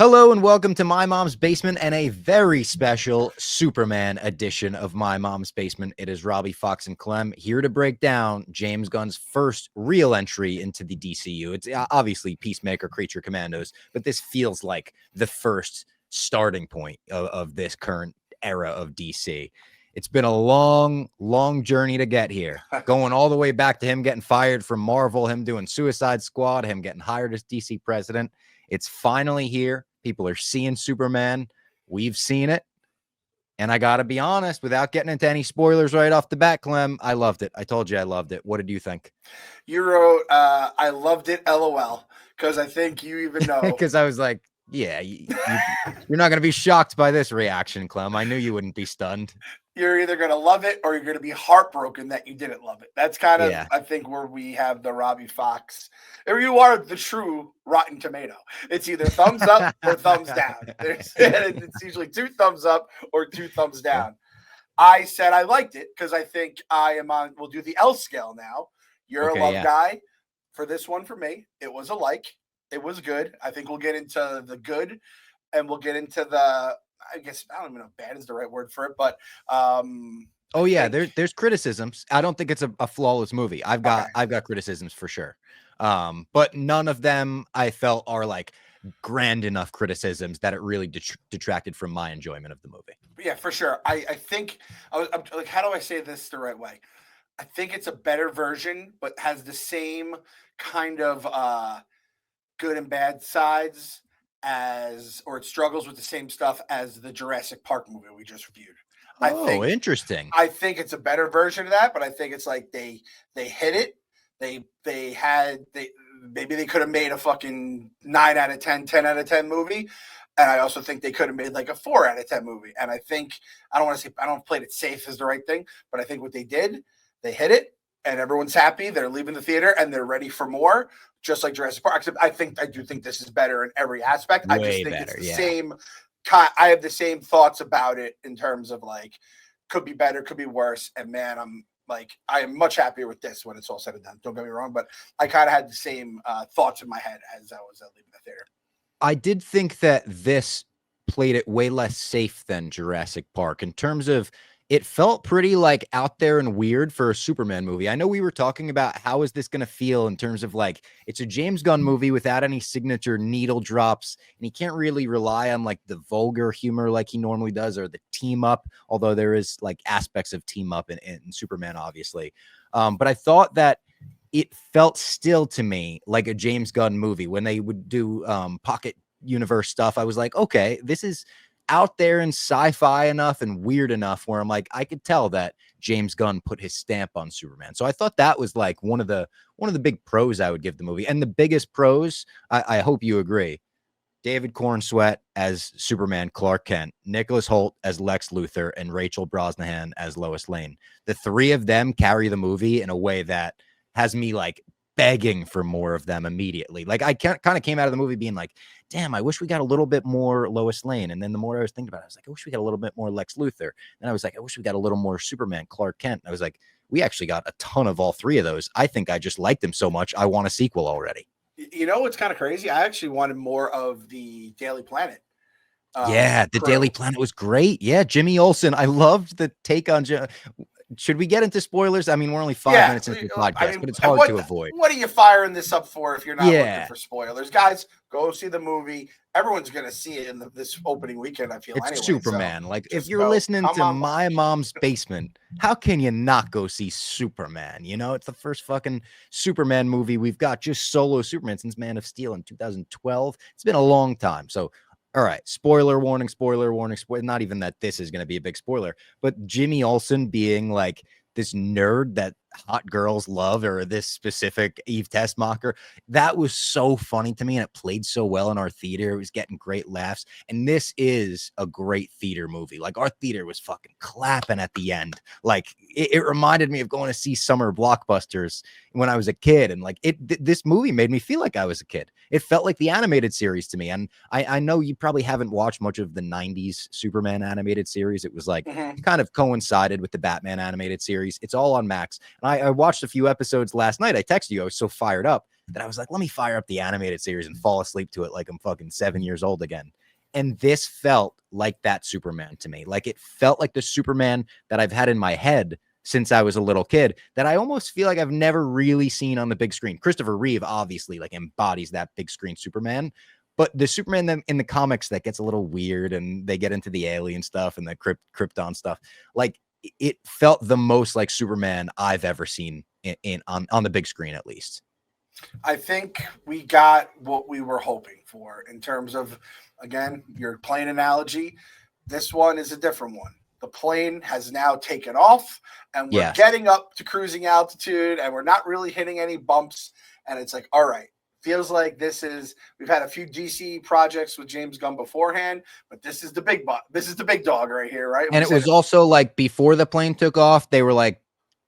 Hello and welcome to My Mom's Basement and a very special Superman edition of My Mom's Basement. It is Robbie Fox and Clem here to break down James Gunn's first real entry into the DCU. It's obviously Peacemaker, Creature Commandos, but this feels like the first starting point of this current era of DC. It's been a long, long journey to get here, going all the way back to him getting fired from Marvel, him doing Suicide Squad, him getting hired as DC president. It's finally here. People are seeing Superman. We've seen it. And I got to be honest, without getting into any spoilers right off the bat, Clem, I loved it. I told you I loved it. What did you think? You wrote, I loved it, LOL, because I think you even know. Because I was like, yeah, you're not going to be shocked by this reaction, Clem. I knew you wouldn't be stunned. You're either going to love it or you're going to be heartbroken that you didn't love it. That's kind of, Yeah. I think, where we have the Robbie Fox. Or you are the true Rotten Tomato. It's either thumbs up or thumbs down. It's usually 2 thumbs up or 2 thumbs down. I said I liked it because I think I am on, we'll do the L scale now. You're a love guy. For this one, for me, it was a like. It was good. I think we'll get into the good and we'll get into the, I guess, I don't even know if bad is the right word for it, but oh yeah, there's criticisms. I don't think it's a flawless movie. I've got criticisms for sure. But none of them I felt are like grand enough criticisms that it really detracted from my enjoyment of the movie. Yeah, for sure. I think I'm like, how do I say this the right way? I think it's a better version, but has the same kind of good and bad sides or it struggles with the same stuff as the Jurassic Park movie we just reviewed. Interesting. I think it's a better version of that, but I think it's like they hit it. Maybe they could have made a fucking 9 out of 10, 10 out of 10 movie. And I also think they could have made like a 4 out of 10 movie. And I think, I don't want to say, I don't played it safe as the right thing, but I think what they did, they hit it and everyone's happy. They're leaving the theater and they're ready for more, just like Jurassic Park. Except I do think this is better in every aspect. I just think it's the same. I have the same thoughts about it in terms of like, could be better, could be worse. And man, I am much happier with this when it's all said and done. Don't get me wrong, but I kind of had the same thoughts in my head as I was leaving the theater. I did think that this played it way less safe than Jurassic Park in terms of it felt pretty like out there and weird for a Superman movie. I know we were talking about how is this going to feel in terms of like, it's a James Gunn movie without any signature needle drops. And he can't really rely on like the vulgar humor like he normally does or the team up, although there is like aspects of team up in Superman, obviously. But I thought that it felt still to me like a James Gunn movie when they would do pocket universe stuff. I was like, okay, this is out there and sci-fi enough and weird enough where I'm like, I could tell that James Gunn put his stamp on Superman. So I thought that was like one of the big pros I would give the movie. And the biggest pros, I hope you agree, David Cornsweet as Superman Clark Kent, Nicholas Hoult as Lex Luthor, and Rachel Brosnahan as Lois Lane. The 3 of them carry the movie in a way that has me like begging for more of them immediately. Like I kind of came out of the movie being like, damn, I wish we got a little bit more Lois Lane. And then the more I was thinking about it, I was like, I wish we got a little bit more Lex Luthor. And I was like, I wish we got a little more Superman Clark Kent. And I was like, we actually got a ton of all 3 of those. I think I just liked them so much. I want a sequel already. You know, what's kind of crazy. I actually wanted more of the Daily Planet. The Daily Planet was great. Yeah. Jimmy Olsen. I loved the take on Should we get into spoilers? I mean, we're only 5 minutes into the podcast, but it's hard to avoid. What are you firing this up for if you're not looking for spoilers? Guys, go see the movie. Everyone's going to see it in this opening weekend, I feel. It's Superman. So like, if you're listening to My Mom's Basement, how can you not go see Superman? You know, it's the first fucking Superman movie we've got, just solo Superman since Man of Steel in 2012. It's been a long time. So, all right, spoiler warning, not even that this is going to be a big spoiler, but Jimmy Olsen being like this nerd that hot girls love, or this specific Eve Tessmacher, that was so funny to me, and it played so well in our theater. It was getting great laughs, and this is a great theater movie. Like, our theater was fucking clapping at the end. Like, it reminded me of going to see summer blockbusters when I was a kid, and like this movie made me feel like I was a kid. It felt like the animated series to me, and I know you probably haven't watched much of the 90s Superman animated series. It was like kind of coincided with the Batman animated series. It's all on Max. And I watched a few episodes last night. I texted you. I was so fired up. that I was like, let me fire up the animated series and fall asleep to it like I'm fucking 7 years old again. And this felt like that Superman to me. Like it felt like the Superman that I've had in my head since I was a little kid, that I almost feel like I've never really seen on the big screen. Christopher Reeve obviously like embodies that big screen Superman, but the Superman in the comics that gets a little weird and they get into the alien stuff and the Krypton stuff, like it felt the most like Superman I've ever seen on the big screen, at least. I think we got what we were hoping for in terms of, again, your plane analogy. This one is a different one. The plane has now taken off and we're getting up to cruising altitude and we're not really hitting any bumps. And it's like, all right, feels like we've had a few DC projects with James Gunn beforehand, but this is the big dog right here, right? And it was also like before the plane took off, they were like,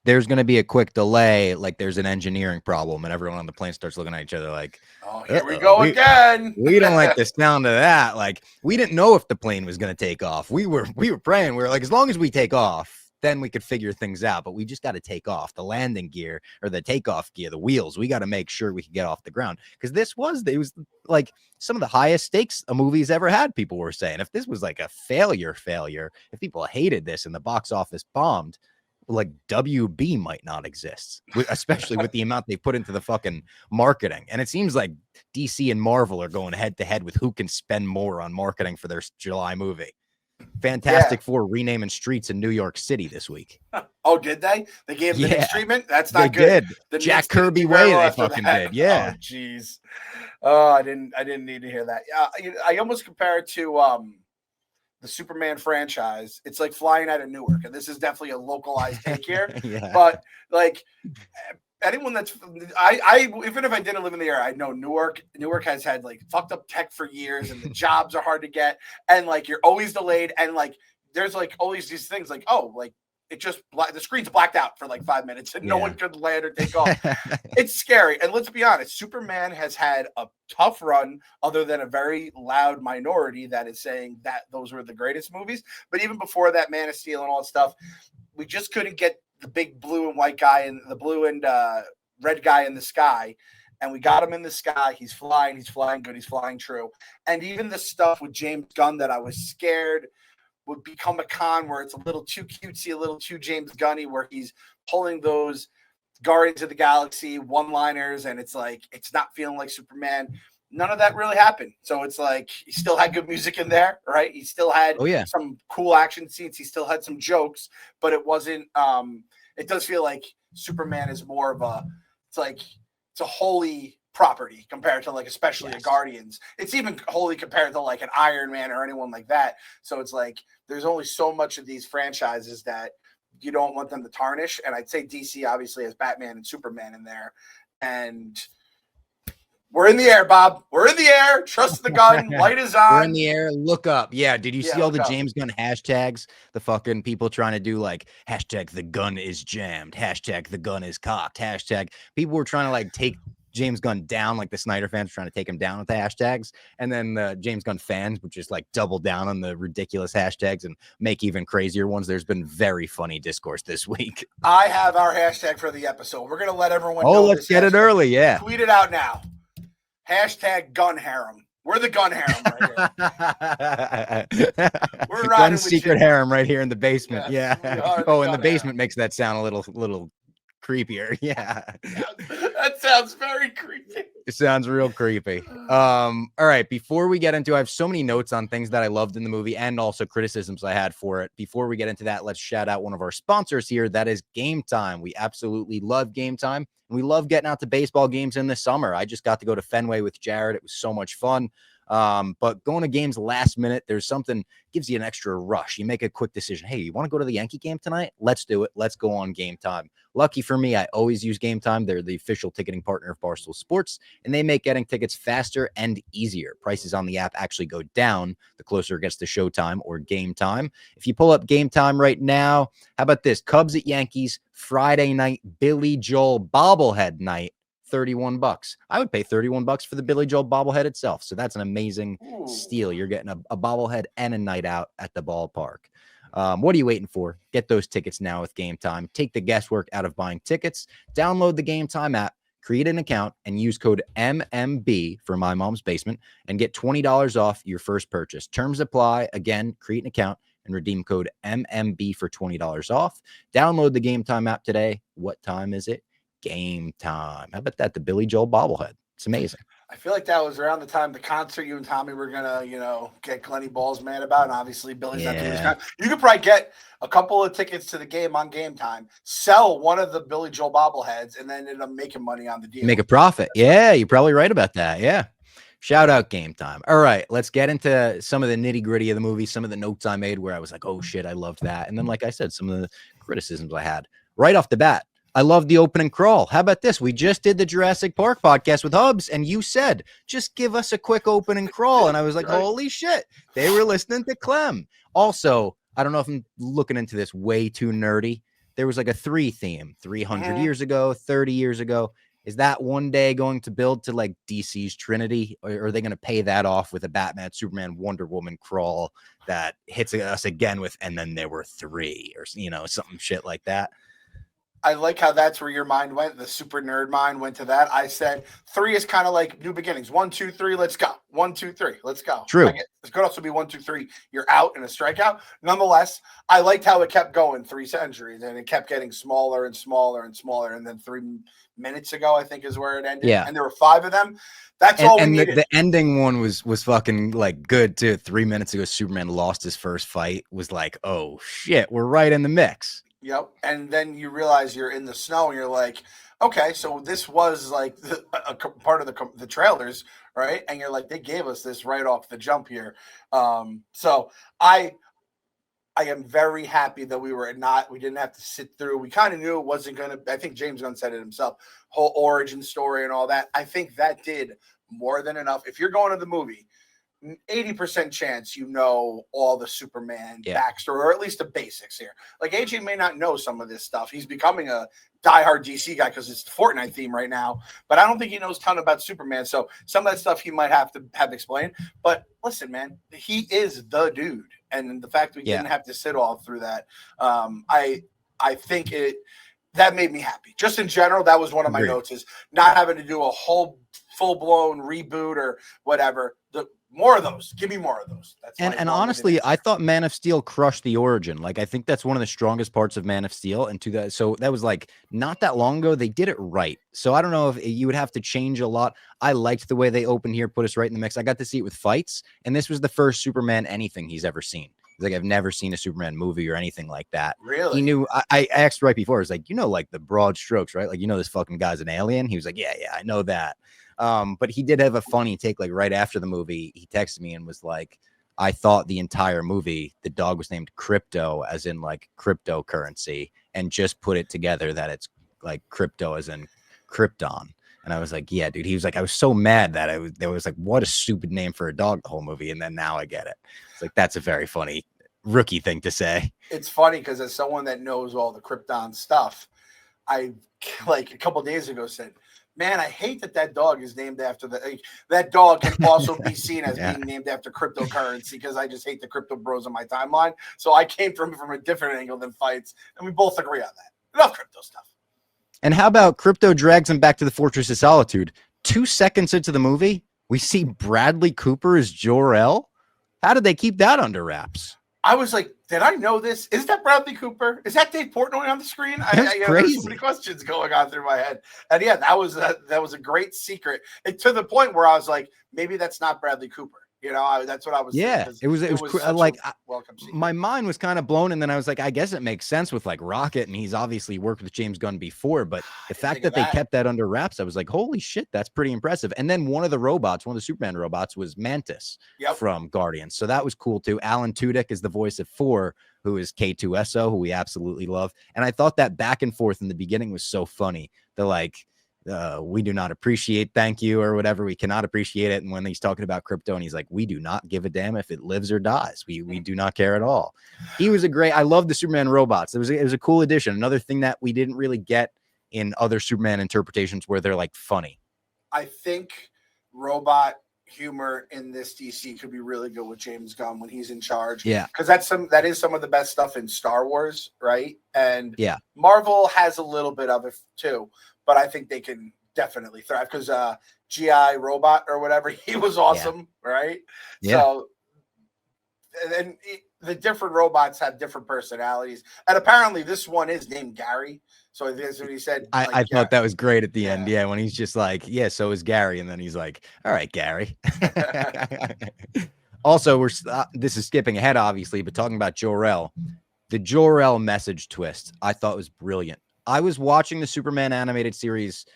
there's going to be a quick delay. Like there's an engineering problem and everyone on the plane starts looking at each other like, oh, here we go again. We don't like the sound of that. Like we didn't know if the plane was going to take off. We were praying. We were like, as long as we take off, then we could figure things out, but we just got to take off the landing gear or the takeoff gear, the wheels. We got to make sure we can get off the ground. Cause it was like some of the highest stakes a movie's ever had. People were saying if this was like a failure, if people hated this and the box office bombed, like WB might not exist, especially with the amount they put into the fucking marketing. And it seems like DC and Marvel are going head to head with who can spend more on marketing for their July movie. Fantastic Four renaming streets in New York City this week. Oh, did they? They gave them the treatment? That's not good. The Jack Kirby way they fucking did. Yeah. Oh, jeez. Oh, I didn't need to hear that. I almost compare it to the Superman franchise. It's like flying out of Newark, and this is definitely a localized take here. But like anyone that's I even if I didn't live in the area, I know Newark has had like fucked up tech for years, and the jobs are hard to get, and like you're always delayed, and like there's like always these things like, oh, like it just the screen's blacked out for like 5 minutes and no one could land or take off. It's scary. And let's be honest, Superman has had a tough run other than a very loud minority that is saying that those were the greatest movies. But even before that, Man of Steel and all that stuff, we just couldn't get the big blue and white guy and the blue and red guy in the sky. And we got him in the sky. He's flying good. He's flying true. And even the stuff with James Gunn that I was scared would become a con where it's a little too cutesy, a little too James Gunny, where he's pulling those Guardians of the Galaxy one-liners, and it's like it's not feeling like Superman. None of that really happened. So it's like he still had good music in there, right? He still had some cool action scenes. He still had some jokes, but it wasn't. It does feel like Superman is more of it's a holy property compared to like especially a Guardians. It's even wholly compared to like an Iron Man or anyone like that. So it's like there's only so much of these franchises that you don't want them to tarnish. And I'd say DC obviously has Batman and Superman in there. And we're in the air, Bob. We're in the air. Trust the gun. Light is on. We're in the air. Look up. Yeah. Did you see all the James Gunn hashtags? The fucking people trying to do like hashtag the gun is jammed. Hashtag the gun is cocked. Hashtag people were trying to like take James Gunn down, like the Snyder fans trying to take him down with the hashtags, and then the James Gunn fans would just like double down on the ridiculous hashtags and make even crazier ones. There's been very funny discourse this week. I have our hashtag for the episode. We're gonna let everyone know. Let's get it early. Yeah, tweet it out now. Hashtag gun harem. We're the gun harem right here. We're riding secret harem right here in the basement. Yes, in the basement makes that sound a little creepier. Yeah, that sounds very creepy. It sounds real creepy. All right, before we get into, I have so many notes on things that I loved in the movie and also criticisms I had for it. Before we get into that, let's shout out one of our sponsors here. That is Game Time. We absolutely love Game Time. We love getting out to baseball games in the summer. I just got to go to Fenway with Jared. It was so much fun. But going to games last minute, there's something gives you an extra rush. You make a quick decision. Hey, you want to go to the Yankee game tonight? Let's do it. Let's go on Game Time. Lucky for me, I always use Game Time. They're the official ticketing partner of Barstool Sports, and they make getting tickets faster and easier. Prices on the app actually go down the closer it gets to showtime or game time. If you pull up Game Time right now, how about this? Cubs at Yankees, Friday night, Billy Joel bobblehead night. $31. I would pay $31 for the Billy Joel bobblehead itself. So that's an amazing steal. You're getting a bobblehead and a night out at the ballpark. What are you waiting for? Get those tickets now with Game Time. Take the guesswork out of buying tickets. Download the Game Time app. create an account and use code MMB for My Mom's Basement and get $20 off your first purchase. Terms apply. Again, create an account and redeem code MMB for $20 off. Download the Game Time app today. What time is it? Game time. How about that? The Billy Joel bobblehead. It's amazing. I feel like that was around the time the concert you and Tommy were gonna, get Glenny Balls mad about, and obviously Billy's not doing this kind. You could probably get a couple of tickets to the game on Game Time, sell one of the Billy Joel bobbleheads, and then end up making money on the deal. Make a profit. Yeah, you're probably right about that. Yeah. Shout out Game Time. All right, let's get into some of the nitty gritty of the movie, some of the notes I made where I was like, oh shit, I loved that. And then, like I said, some of the criticisms I had right off the bat. I love the opening crawl. How about this? We just did the Jurassic Park podcast with Hubs, and you said, just give us a quick opening crawl. And I was like, holy shit, they were listening to Clem. Also, I don't know if I'm looking into this way too nerdy. There was like a 3 theme, 300 years ago, 30 years ago. Is that one day going to build to like DC's Trinity, or are they going to pay that off with a Batman, Superman, Wonder Woman crawl that hits us again with, and then there were 3 or, something shit like that? I like how that's where your mind went. The super nerd mind went to that. I said 3 is kind of like new beginnings. 1, 2, 3, let's go. 1, 2, 3, let's go. True. It could also be 1, 2, 3. You're out in a strikeout. Nonetheless, I liked how it kept going 3 centuries, and it kept getting smaller and smaller and smaller. And then 3 minutes ago, I think, is where it ended. Yeah. And there were 5 of them. That's all we needed. The ending one was fucking like good too. 3 minutes ago, Superman lost his first fight. Was like, oh shit, we're right in the mix. Yep. And then you realize you're in the snow and you're like, okay, so this was like a part of the trailers, right? And you're like, they gave us this right off the jump here. So I am very happy that we didn't have to sit through. We kind of knew it wasn't going to, I think James Gunn said it himself, whole origin story and all that. I think that did more than enough. If you're going to the movie, 80% chance all the Superman backstory, or at least the basics here. Like AJ may not know some of this stuff. He's becoming a diehard DC guy because it's the Fortnite theme right now, but I don't think he knows a ton about Superman. So some of that stuff he might have to explained. But listen, man, he is the dude, and the fact we didn't have to sit all through that, I think that made me happy. Just in general, that was one of my notes, is not having to do a whole full-blown reboot or whatever. More of those. Give me more of those. And honestly, I thought Man of Steel crushed the origin. Like, I think that's one of the strongest parts of Man of Steel. And so that was like not that long ago. They did it right. So I don't know if you would have to change a lot. I liked the way they opened here, put us right in the mix. I got to see it with fights, and this was the first Superman anything he's ever seen. He's like, I've never seen a Superman movie or anything like that. Really? He knew. I asked right before. I was like, like the broad strokes, right? Like, this fucking guy's an alien. He was like, yeah, I know that. But he did have a funny take, like right after the movie, he texted me and was like, I thought the entire movie, the dog was named Crypto, as in like cryptocurrency, and just put it together that it's like crypto as in Krypton. And I was like, yeah, dude. He was like, I was so mad that there was like, what a stupid name for a dog the whole movie. And then now I get it. It's like, that's a very funny rookie thing to say. It's funny because as someone that knows all the Krypton stuff, I like a couple of days ago said, man, I hate that dog is named after that dog can also be seen as being named after cryptocurrency, because I just hate the crypto bros on my timeline. So I came from a different angle than fights, and we both agree on that. Enough crypto stuff. And how about Crypto drags him back to the Fortress of Solitude? 2 seconds into the movie, we see Bradley Cooper as Jor-El. How did they keep that under wraps? I was like, did I know this? Is that Bradley Cooper? Is that Dave Portnoy on the screen? That's crazy. There's so many questions going on through my head. And yeah, that was a great secret. To the point where I was like, maybe that's not Bradley Cooper. That's what I was. Yeah, thinking, it was like welcome secret. My mind was kind of blown, and then I was like, I guess it makes sense with like Rocket, and he's obviously worked with James Gunn before. But the fact that they kept that under wraps, I was like, holy shit, that's pretty impressive. And then one of the Superman robots was Mantis from Guardians, so that was cool too. Alan Tudyk is the voice of 4, who is K2SO, who we absolutely love. And I thought that back and forth in the beginning was so funny. They're like, we do not appreciate thank you or whatever. We cannot appreciate it. And when he's talking about crypto and he's like, we do not give a damn if it lives or dies. We do not care at all. He was I love the Superman robots. It was a cool addition. Another thing that we didn't really get in other Superman interpretations where they're like funny. I think robot humor in this DC could be really good with James Gunn when he's in charge. Yeah. Because that is some of the best stuff in Star Wars, right? And yeah, Marvel has a little bit of it too. But I think they can definitely thrive because GI Robot or whatever, he was awesome, right? Yeah. So, and the different robots have different personalities, and apparently this one is named Gary. So that's what he said. I thought that was great at the end. Yeah, when he's just like, yeah, so is Gary, and then he's like, all right, Gary. Also, this is skipping ahead, obviously, but talking about Jor-El, the Jor-El message twist, I thought was brilliant. I was watching the Superman animated series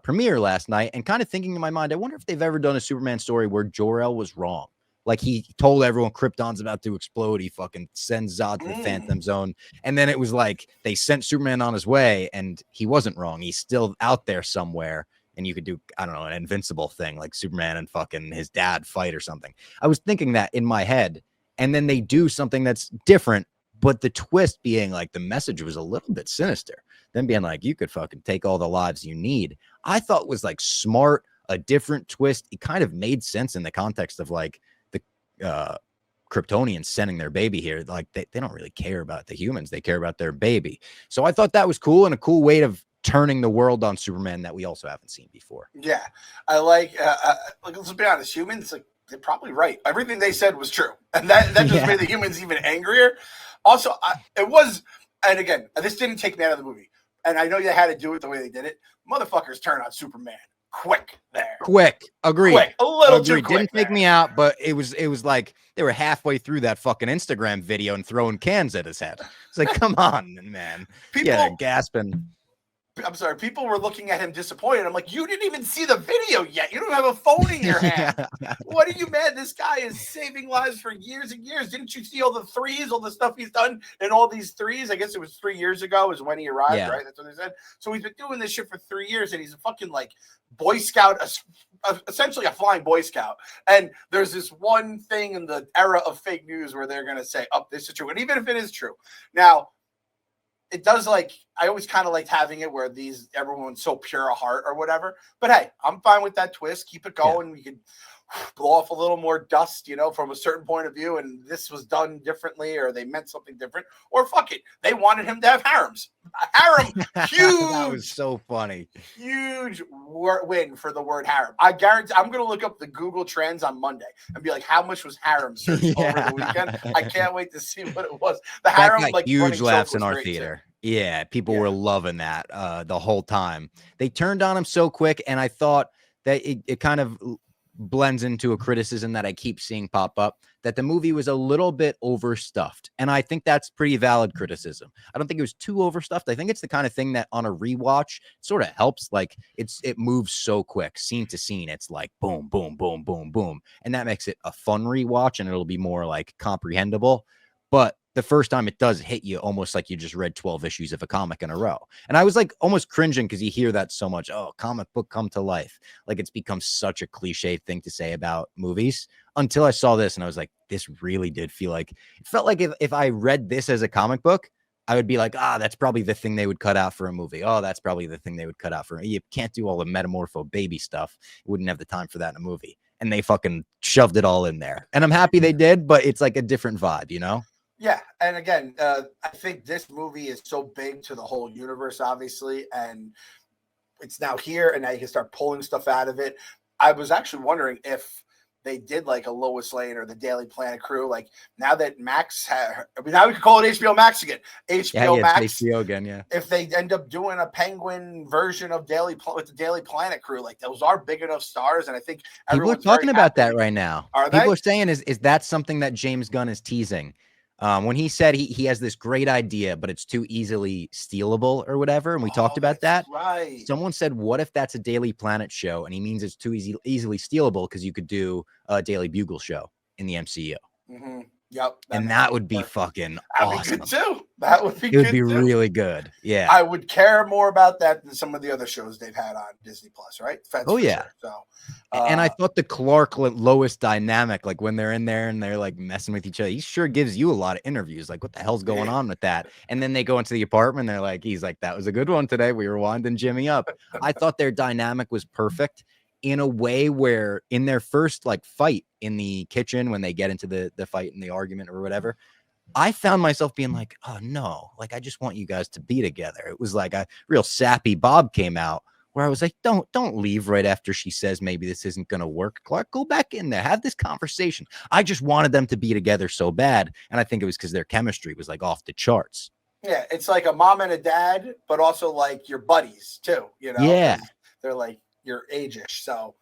premiere last night and kind of thinking in my mind, I wonder if they've ever done a Superman story where Jor-El was wrong. Like he told everyone Krypton's about to explode. He fucking sends Zod to the Phantom Zone. And then it was like they sent Superman on his way and he wasn't wrong. He's still out there somewhere. And you could do, I don't know, an invincible thing like Superman and fucking his dad fight or something. I was thinking that in my head. And then they do something that's different. But the twist being like the message was a little bit sinister. Then being like, you could fucking take all the lives you need. I thought was like smart, a different twist. It kind of made sense in the context of like, Kryptonians sending their baby here. Like they don't really care about the humans. They care about their baby. So I thought that was cool and a cool way of turning the world on Superman that we also haven't seen before. Yeah. I like let's be honest, humans, like they're probably right. Everything they said was true. And that just made the humans even angrier. Also, it was, and again, this didn't take me out of the movie. And I know they had to do it the way they did it. Motherfuckers turn on Superman. Quick there. Quick. Agreed. Quick. A little too quick. Didn't take me out, but it was like they were halfway through that fucking Instagram video and throwing cans at his head. It's like, come on, man. People gasping. I'm sorry, people were looking at him disappointed. I'm like, you didn't even see the video yet. You don't have a phone in your hand. What are you mad? This guy is saving lives for years and years. Didn't you see all the threes, all the stuff he's done in all these threes? I guess it was 3 years ago is when he arrived, right? That's what they said. So he's been doing this shit for 3 years, and he's a fucking like Boy Scout, essentially a flying Boy Scout. And there's this one thing in the era of fake news where they're going to say, oh, this is true. And even if it is true. Now, it does like, I always kind of liked having it where everyone's so pure of heart or whatever. But hey, I'm fine with that twist. Keep it going. Yeah. We could blow off a little more dust, from a certain point of view. And this was done differently, or they meant something different, or fuck it. They wanted him to have harems. A harem, huge. That was so funny. Huge win for the word harem. I guarantee I'm going to look up the Google Trends on Monday and be like, how much was harem search over the weekend? I can't wait to see what it was. The harem, like huge laughs in our theater. Too. Yeah, people were loving that the whole time. They turned on him so quick, and I thought that it kind of blends into a criticism that I keep seeing pop up, that the movie was a little bit overstuffed. And I think that's pretty valid criticism. I don't think it was too overstuffed. I think it's the kind of thing that on a rewatch sort of helps. Like it moves so quick, scene to scene. It's like boom, boom, boom, boom, boom. And that makes it a fun rewatch, and it'll be more like comprehensible. But the first time it does hit you almost like you just read 12 issues of a comic in a row. And I was like almost cringing because you hear that so much. Oh, comic book come to life. Like it's become such a cliche thing to say about movies until I saw this. And I was like, this really did feel like, it felt like if I read this as a comic book, I would be like, that's probably the thing they would cut out for a movie. Oh, that's probably the thing they would cut out for. You can't do all the metamorpho baby stuff. You wouldn't have the time for that in a movie. And they fucking shoved it all in there. And I'm happy they did, but it's like a different vibe, Yeah, and again, I think this movie is so big to the whole universe, obviously, and it's now here, and now you can start pulling stuff out of it. I was actually wondering if they did like a Lois Lane or the Daily Planet crew, like now that Max, now we can call it HBO Max again. HBO Max, HBO again, yeah. If they end up doing a Penguin version of with the Daily Planet crew, like those are big enough stars, and I think people are talking about that right now. Are people are saying is that something that James Gunn is teasing? When he said he has this great idea, but it's too easily stealable or whatever. And we talked about that. Right. Someone said, what if that's a Daily Planet show? And he means it's too easily stealable because you could do a Daily Bugle show in the MCU. Mm-hmm. Yep. And that would be fucking awesome. That'd be good too. That would be good. It would be really good. Yeah. I would care more about that than some of the other shows they've had on Disney Plus, right? That's yeah. Sure. So, and I thought the Clark Lois dynamic, like when they're in there and they're like messing with each other, he sure gives you a lot of interviews. Like, what the hell's going on with that? And then they go into the apartment. He's like, that was a good one today. We were winding Jimmy up. I thought their dynamic was perfect in a way where in their first like fight in the kitchen, when they get into the fight and the argument or whatever, I found myself being like, oh no, like I just want you guys to be together. It was like a real sappy Bob came out, where I was like, don't leave right after she says maybe this isn't going to work. Clark, go back in there, have this conversation. I just wanted them to be together so bad, and I think it was because their chemistry was like off the charts. Yeah, it's like a mom and a dad, but also like your buddies too, you know, Yeah. because they're like your age-ish. So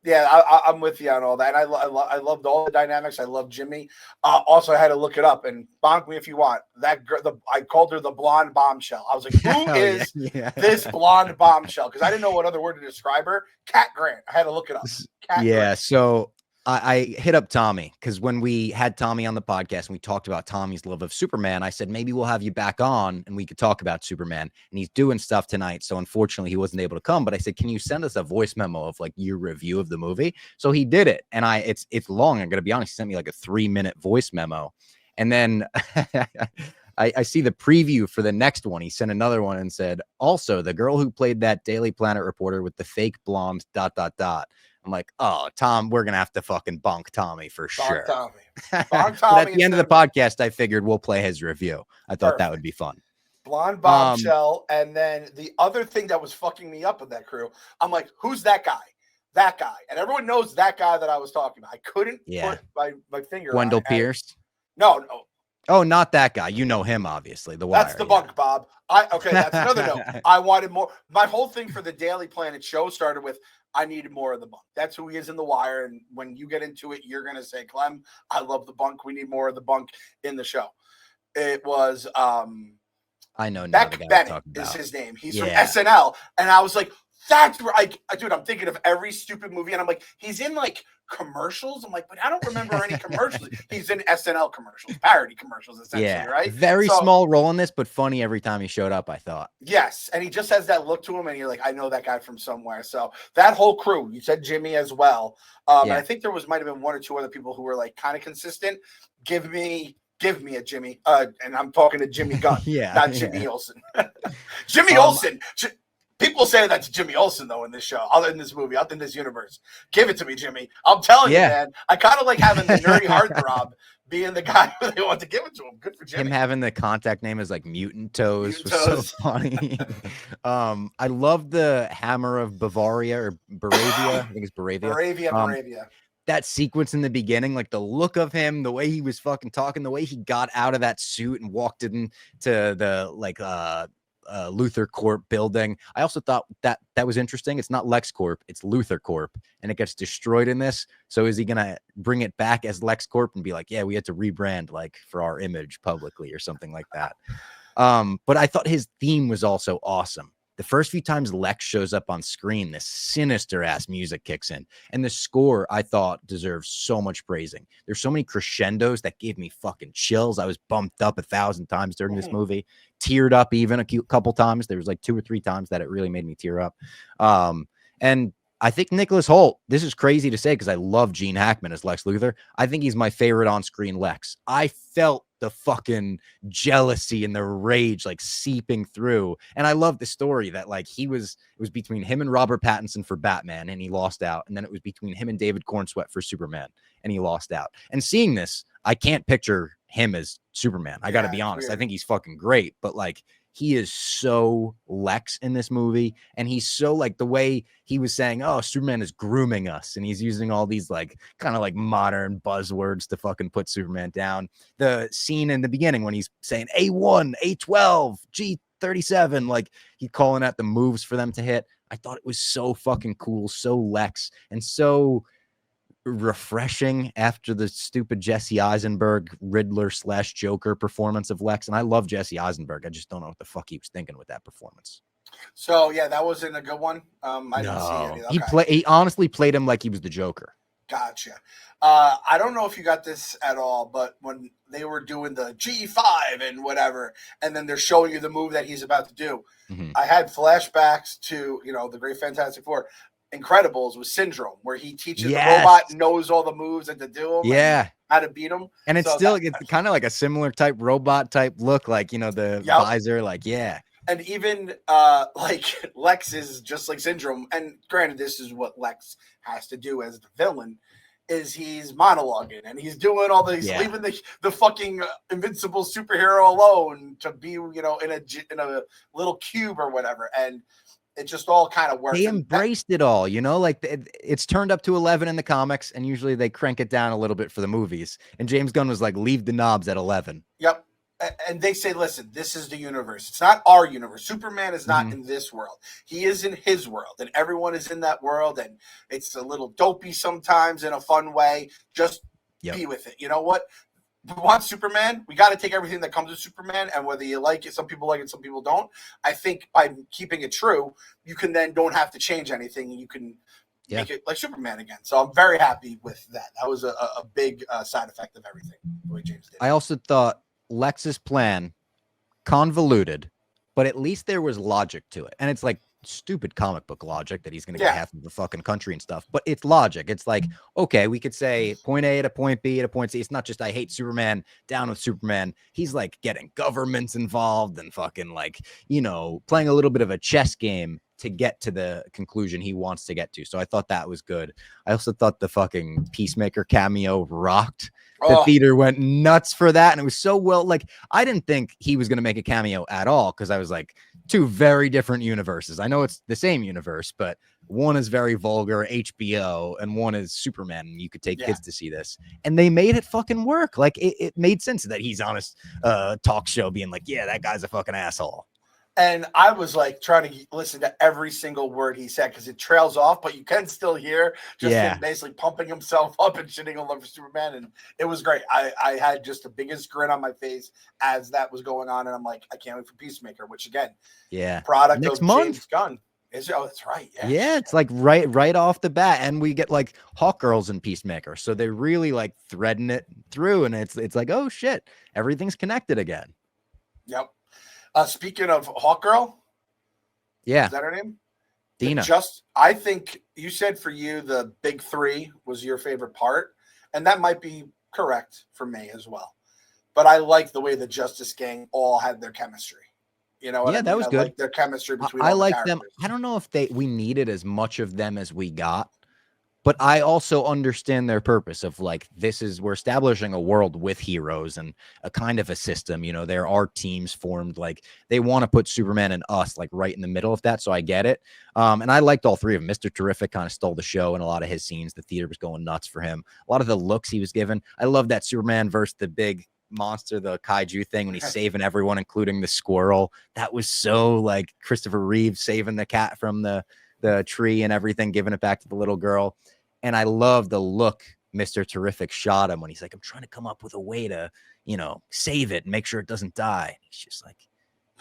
yeah, I'm with you on all that. I loved all the dynamics. I love Jimmy. Also, I had to look it up and bonk me if you want. That girl, I called her the blonde bombshell. I was like, who is this blonde bombshell? Because I didn't know what other word to describe her. Cat Grant. I had to look it up. Cat Grant. So I hit up Tommy because when we had Tommy on the podcast and we talked about Tommy's love of Superman, I said, maybe we'll have you back on and we could talk about Superman. And he's doing stuff tonight. So unfortunately, he wasn't able to come. But I said, can you send us a voice memo of like your review of the movie? So he did it. And it's long. I'm going to be honest. He sent me like a 3-minute voice memo. And then I see the preview for the next one. He sent another one and said, also, the girl who played that Daily Planet reporter with the fake blonde ... I'm like, oh, Tom, we're going to have to fucking bonk Tommy for sure. Tommy. Bonk Tommy. At the end of the podcast, I figured we'll play his review. I thought that would be fun. Blonde bombshell. And then the other thing that was fucking me up with that crew, I'm like, who's that guy? That guy. And everyone knows that guy that I was talking about. I couldn't put my finger Wendell on it. Pierce? No. Oh, not that guy. You know him, obviously. The Wire. That's the bunk, Bob. Okay, that's another note. I wanted more. My whole thing for the Daily Planet show started with, I needed more of the bunk. That's who he is in The Wire. And when you get into it, you're going to say, Clem, I love the bunk. We need more of the bunk in the show. It was I know Beck Bennett is his name. He's from SNL. And I was like, that's where dude, I'm thinking of every stupid movie. And I'm like, he's in like commercials. I'm like, but I don't remember any commercials. He's in SNL commercials, parody commercials, essentially, right? Very small role in this, but funny every time he showed up, I thought. Yes. And he just has that look to him. And you're like, I know that guy from somewhere. So that whole crew, you said Jimmy as well. And I think there might have been one or two other people who were like kind of consistent. Give me a Jimmy. And I'm talking to Jimmy Gunn, not Jimmy Olsen. Jimmy Olsen. People say that's Jimmy Olsen, though, in this show, other in this movie, other in this universe. Give it to me, Jimmy. I'm telling you, man. I kind of like having the nerdy heartthrob being the guy who they want to give it to him. Good for Jimmy. Him having the contact name as like Mutant Toes was so funny. I love the Hammer of Bavaria or Baravia. I think it's Baravia. Baravia. That sequence in the beginning, like the look of him, the way he was fucking talking, the way he got out of that suit and walked into the Luthor Corp building. I also thought that was interesting. It's not LexCorp, it's Luthor Corp, and it gets destroyed in this. So is he gonna bring it back as LexCorp and be like, yeah, we had to rebrand like for our image publicly or something like that? But I thought his theme was also awesome. The first few times Lex shows up on screen, this sinister ass music kicks in, and the score I thought deserves so much praising. There's so many crescendos that gave me fucking chills. I was bumped up 1,000 times during this movie, teared up even a couple times. There was like 2 or 3 times that it really made me tear up. And I think Nicholas Hoult, this is crazy to say because I love Gene Hackman as Lex Luthor. I think he's my favorite on-screen Lex. I felt the fucking jealousy and the rage like seeping through. And I love the story that like it was between him and Robert Pattinson for Batman and he lost out. And then it was between him and David Cornsweet for Superman and he lost out. And seeing this, I can't picture him as Superman. I got to be honest. I think he's fucking great, but like he is so Lex in this movie. And he's so like the way he was saying, oh, Superman is grooming us. And he's using all these like kind of like modern buzzwords to fucking put Superman down. The scene in the beginning when he's saying A1, A12, G37, like he's calling out the moves for them to hit. I thought it was so fucking cool, so Lex, and so refreshing after the stupid Jesse Eisenberg Riddler / Joker performance of Lex. And I love Jesse Eisenberg. I just don't know what the fuck he was thinking with that performance. So yeah, that wasn't a good one. I didn't see any. Okay. He honestly played him like he was the Joker. Gotcha. I don't know if you got this at all, but when they were doing the G5 and whatever, and then they're showing you the move that he's about to do, I had flashbacks to, the Great Fantastic Four. Incredibles with Syndrome, where he teaches the robot, knows all the moves and to do them, and how to beat them. And it's it's kind of like a similar type robot type look, like the visor, like And even like Lex is just like Syndrome. And granted, this is what Lex has to do as the villain, is he's monologuing and he's doing all these, leaving the fucking invincible superhero alone to be, in a little cube or whatever. And It just all kind of works. They embraced it all, you know, like it's turned up to 11 in the comics, and usually they crank it down a little bit for the movies. And James Gunn was like, leave the knobs at 11. Yep. And they say, listen, this is the universe. It's not our universe. Superman is not in this world. He is in his world, and everyone is in that world. And it's a little dopey sometimes in a fun way. Just be with it. You know what? We want Superman. We got to take everything that comes with Superman, and whether you like it, some people like it, some people don't. I think by keeping it true, you can then don't have to change anything, and you can make it like Superman again. So I'm very happy with that. That was a big side effect of everything the way James did. I also thought Lex's plan convoluted, but at least there was logic to it. And it's like stupid comic book logic that he's going to get half of the fucking country and stuff, but it's logic. It's like, okay, we could say point A to point B to point C. It's not just I hate Superman, down with Superman. He's like getting governments involved and fucking like, you know, playing a little bit of a chess game to get to the conclusion he wants to get to. So I thought that was good. I also thought the fucking Peacemaker cameo rocked. The theater went nuts for that. And it was so well, like, I didn't think he was going to make a cameo at all, because I was like, two very different universes. I know it's the same universe, but one is very vulgar, HBO, and one is Superman. And you could take kids to see this. And they made it fucking work. Like, it made sense that he's on a talk show being like, yeah, that guy's a fucking asshole. And I was like trying to listen to every single word he said, because it trails off, but you can still hear just him basically pumping himself up and shitting all over Superman. And it was great. I had just the biggest grin on my face as that was going on. And I'm like, I can't wait for Peacemaker, which again, product next of month. James Gunn. Oh, that's right. Yeah, it's like right off the bat. And we get like Hawk Girls and Peacemaker. So they're really like threading it through. And it's like, oh shit, everything's connected again. Yep. Speaking of Hawkgirl, is that her name? Dina. I think you said for you the big three was your favorite part, and that might be correct for me as well. But I like the way the Justice Gang all had their chemistry. You know what I mean? That was good. Like their chemistry between. I like them. I don't know if we needed as much of them as we got. But I also understand their purpose of like, we're establishing a world with heroes and a kind of a system, you know, there are teams formed, like they want to put Superman and us like right in the middle of that. So I get it. And I liked all three of them. Mr. Terrific kind of stole the show in a lot of his scenes. The theater was going nuts for him. A lot of the looks he was given. I love that Superman versus the big monster, the kaiju thing, when he's saving everyone, including the squirrel. That was so like Christopher Reeve saving the cat from the tree and everything, giving it back to the little girl. And I love the look Mr. Terrific shot him when he's like, I'm trying to come up with a way to, you know, save it and make sure it doesn't die. He's just like,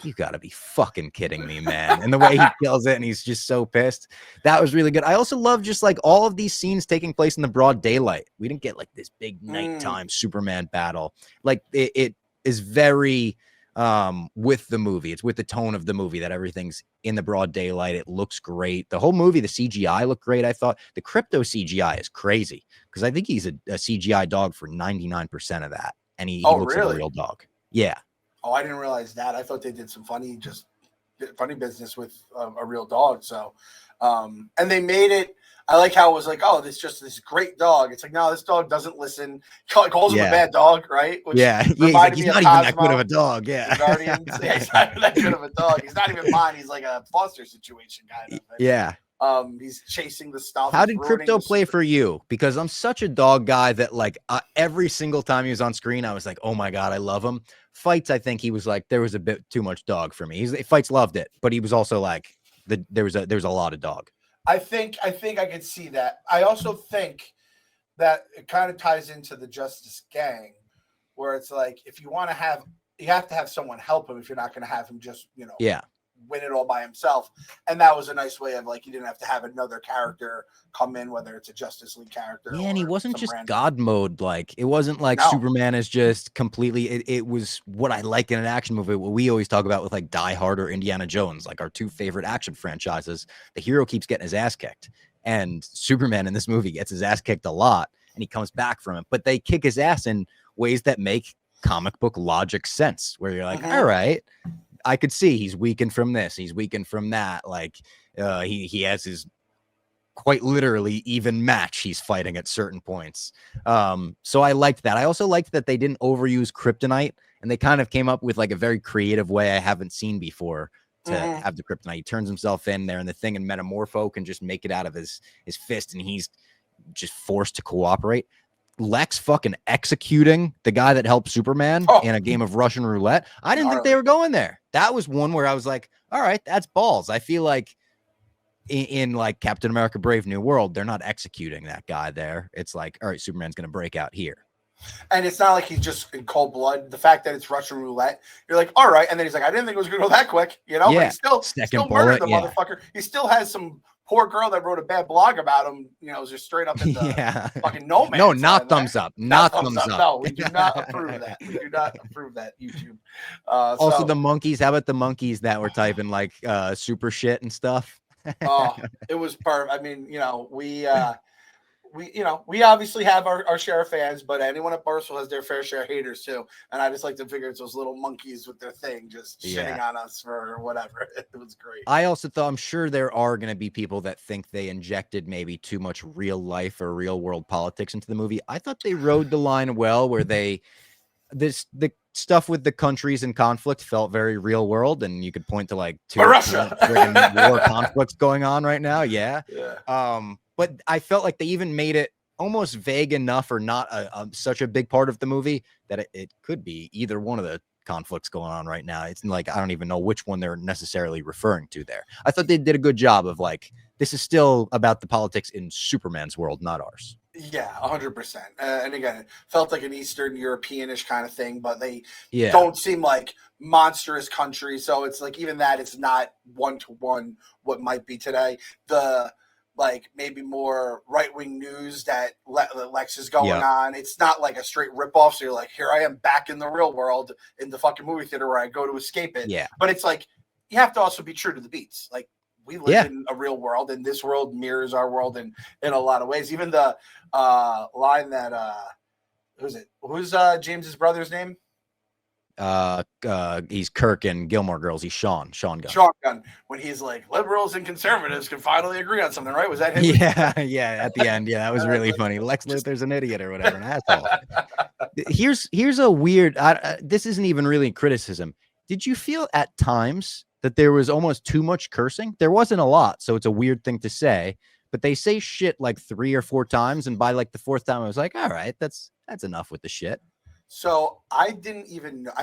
you gotta be fucking kidding me, man. And the way he kills it, and he's just so pissed. That was really good. I also love just like all of these scenes taking place in the broad daylight. We didn't get like this big nighttime Superman battle. Like it is very with the movie. It's with the tone of the movie that everything's in the broad daylight. It looks great. The whole movie, the CGI looked great. I thought the Crypto CGI is crazy, because I think he's a CGI dog for 99% of that, and he looks like a real dog. Yeah. Oh, I didn't realize that. I thought they did some funny business with a real dog. So, and they made it. I like how it was like, oh, this great dog. It's like, no, this dog doesn't listen. Calls him a bad dog, right? Which he's not even that good of a dog. Yeah. Guardians. He's not even that good of a dog. He's not even mine. He's like a foster situation kind of. Yeah. He's chasing the stuff. How did Crypto play for you? Because I'm such a dog guy that like every single time he was on screen, I was like, oh my God, I love him. Fights, I think he was like, there was a bit too much dog for me. Fights loved it, but he was also like, there was a lot of dog. I think I could see that. I also think that it kind of ties into the Justice Gang, where it's like, if you want to you have to have someone help him if you're not going to have him just, you know, win it all by himself. And that was a nice way of like, you didn't have to have another character come in, whether it's a Justice League character. Yeah, and he wasn't just God mode. Like, it wasn't like Superman is just completely, it was what I like in an action movie. What we always talk about with like Die Hard or Indiana Jones, like our two favorite action franchises. The hero keeps getting his ass kicked, and Superman in this movie gets his ass kicked a lot, and he comes back from it. But they kick his ass in ways that make comic book logic sense, where you're like, all right, I could see he's weakened from this, he's weakened from that. Like he has his quite literally even match he's fighting at certain points. So I liked that. I also liked that they didn't overuse Kryptonite, and they kind of came up with like a very creative way I haven't seen before to have the kryptonite. He turns himself in there, and the thing in Metamorpho can just make it out of his fist, and he's just forced to cooperate. Lex fucking executing the guy that helped Superman in a game of Russian roulette. I didn't think they were going there. That was one where I was like, all right, that's balls. I feel like in like Captain America Brave New World, they're not executing that guy there. It's like, all right, Superman's going to break out here. And it's not like he's just in cold blood. The fact that it's Russian roulette, you're like, all right. And then he's like, I didn't think it was going to go that quick, you know? Yeah. But he still murdered the motherfucker. He still has some poor girl that wrote a bad blog about him, you know, just straight up in the fucking no man. No, not thumbs up. Not thumbs up. No, we do not approve that. We do not approve that, YouTube. Also, the monkeys. How about the monkeys that were typing like super shit and stuff? Oh, it was perfect. I mean, you know, we obviously have our share of fans, but anyone at Barstool has their fair share of haters too. And I just like to figure it's those little monkeys with their thing just shitting on us for whatever. It was great. I also thought, I'm sure there are going to be people that think they injected maybe too much real life or real world politics into the movie. I thought they rode the line well, where the stuff with the countries in conflict felt very real world, and you could point to like two Russia war conflicts going on right now. Yeah. But I felt like they even made it almost vague enough, or not such a big part of the movie, that it could be either one of the conflicts going on right now. It's like, I don't even know which one they're necessarily referring to there. I thought they did a good job of like, this is still about the politics in Superman's world, not ours. Yeah, 100%. And again, it felt like an Eastern Europeanish kind of thing, but they Yeah. don't seem like monstrous countries. So it's like, even that, it's not one-to-one what might be today. The like maybe more right-wing news that Lex is going on. It's not like a straight ripoff. So you're like, here I am back in the real world in the fucking movie theater where I go to escape it. Yeah. But it's like, you have to also be true to the beats. Like, we live in a real world, and this world mirrors our world in a lot of ways. Even the line that who's James's brother's name? He's Kirk in Gilmore Girls. He's Sean Gunn. Sean Gunn, when he's like, liberals and conservatives can finally agree on something, right? Was that him? Yeah, at the end. Yeah, that was really funny. Lex Luthor's an idiot or whatever, an asshole. Here's a weird, this isn't even really criticism. Did you feel at times that there was almost too much cursing? There wasn't a lot, so it's a weird thing to say, but they say shit like 3 or 4 times, and by like the 4th time I was like, all right, that's enough with the shit. So I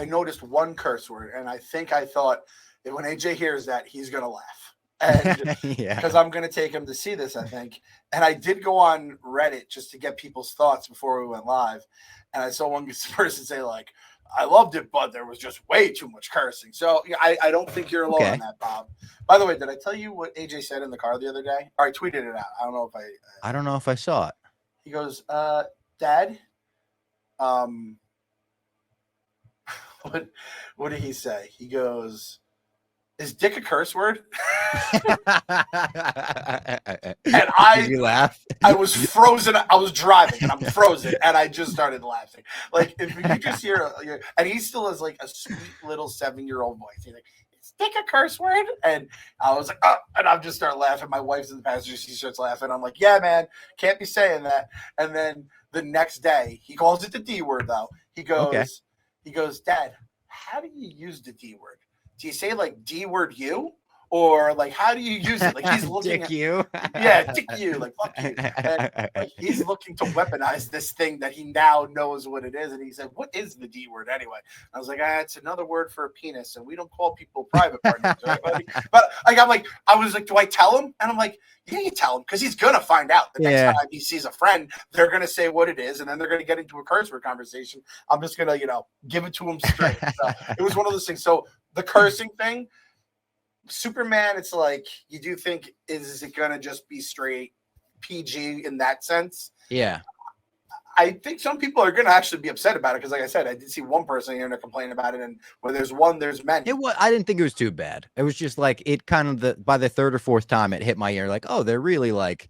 noticed one curse word, and I thought that when AJ hears that, he's gonna laugh, and because I'm gonna take him to see this, I think. And I did go on Reddit just to get people's thoughts before we went live, and I saw one person say like, I loved it, but there was just way too much cursing. So I don't think you're alone on that, Bob. By the way, did I tell you what AJ said in the car the other day? Or I tweeted it out. I don't know if I saw it. He goes, Dad, what did he say? He goes, is dick a curse word? And you laugh? I was frozen. I was driving and I'm frozen, and I just started laughing. Like, if you just hear, and he still has like a sweet little 7-year-old voice. He's like, is dick a curse word? And I was like, oh, and I'm just start laughing. My wife's in the passenger seat, starts laughing. I'm like, yeah, man, can't be saying that. And then the next day, he calls it the D word though. He goes, Dad, how do you use the D word? Do you say like D word you? Or like, how do you use it? Like, he's looking dick you. Yeah, dick you. Like, fuck you. And, like, he's looking to weaponize this thing that he now knows what it is. And he said, what is the D word anyway? I was like, it's another word for a penis, and we don't call people private partners, right, buddy? But like, I was like, do I tell him? And I'm like, yeah, you tell him, because he's gonna find out the next time he sees a friend. They're gonna say what it is, and then they're gonna get into a curse word conversation. I'm just gonna, give it to him straight. So it was one of those things. So the cursing thing, Superman, it's like, you do think, is it gonna just be straight PG in that sense? Yeah. I think some people are gonna actually be upset about it, because like I said, I did see one person here and complain about it, and where there's one, there's many. I didn't think it was too bad. It was just like, it kind of, by the 3rd or 4th time it hit my ear, like, oh, they're really like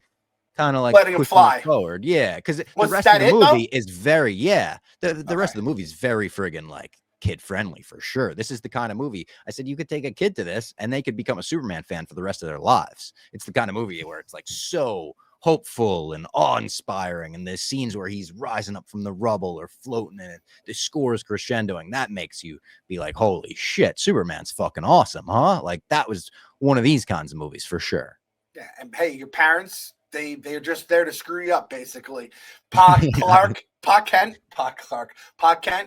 kind of like letting him fly forward. Yeah, because the rest of the movie is very the rest of the movie is very friggin' like kid friendly for sure. This is the kind of movie I said you could take a kid to this and they could become a Superman fan for the rest of their lives. It's the kind of movie where it's like so hopeful and awe-inspiring, and there's scenes where he's rising up from the rubble or floating in it. The score is crescendoing. That makes you be like, holy shit, Superman's fucking awesome, huh? Like, that was one of these kinds of movies for sure. Yeah, and hey, your parents, they're just there to screw you up, basically. Pa Clark, Pa Kent,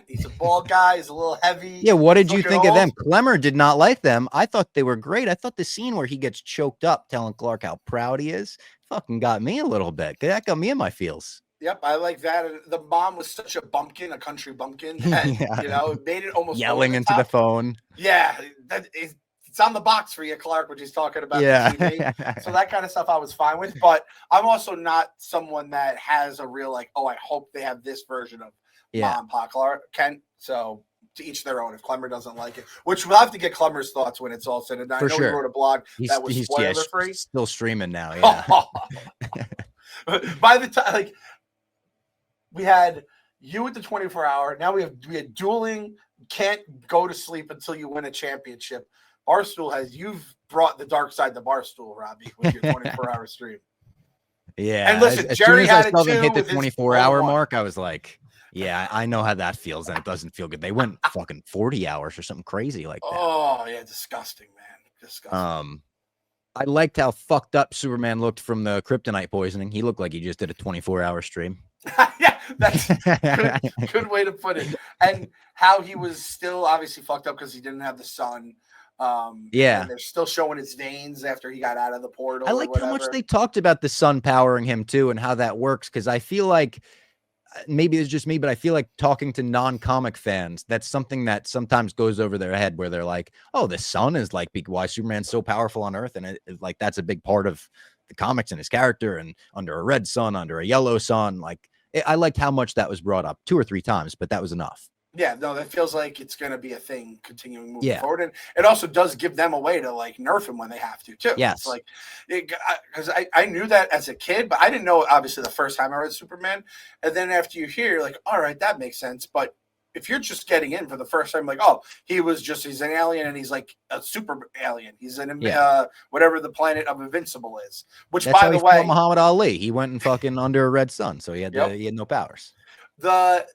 he's a bald guy, he's a little heavy. Yeah, what did you looking think of old. them? Clemmer did not like them. I thought they were great. I thought the scene where he gets choked up telling Clark how proud he is fucking got me a little bit. That got me in my feels. Yep, I like that. And the mom was such a bumpkin, a country bumpkin, that, you know, it made it almost Yelling into the phone. Yeah, it's on the box for you, Clark, what he's talking about. Yeah. The TV. So that kind of stuff I was fine with. But I'm also not someone that has a real, like, oh, I hope they have this version of Mom, Pa, Clark, Kent. So to each their own. If Clemmer doesn't like it, which we'll have to get Clemmer's thoughts when it's all said and done. I know he wrote a blog that was spoiler free. Still streaming now. Yeah. By the time, like, we had you at the 24-hour. Now we had dueling. Can't go to sleep until you win a championship. Barstool you've brought the dark side to Barstool, Robbie, with your 24-hour stream. Yeah. And listen, as Jerry soon as had I saw it them too hit the with his 24-hour mark, I was like, yeah, I know how that feels, and it doesn't feel good. They went fucking 40 hours or something crazy like that. Oh, yeah, disgusting, man. Disgusting. I liked how fucked up Superman looked from the kryptonite poisoning. He looked like he just did a 24-hour stream. Yeah, that's good way to put it. And how he was still obviously fucked up because he didn't have the sun. Yeah, and they're still showing his veins after he got out of the portal. I liked how much they talked about the sun powering him too, and how that works. Because I feel like maybe it's just me, but I feel like talking to non-comic fans, that's something that sometimes goes over their head, where they're like, "Oh, the sun is like why Superman's so powerful on Earth," and like that's a big part of the comics and his character. And under a red sun, under a yellow sun, like I liked how much that was brought up 2 or 3 times, but that was enough. Yeah, no, that feels like it's going to be a thing continuing moving forward. And it also does give them a way to, like, nerf him when they have to, too. Yes. It's like, because I knew that as a kid, but I didn't know, obviously, the first time I read Superman. And then after you hear, like, all right, that makes sense. But if you're just getting in for the first time, like, oh, he's an alien and he's like a super alien. He's an, whatever the planet of Invincible is. Which, that's by the way, Muhammad Ali, he went and fucking under a red sun. So he had no powers. The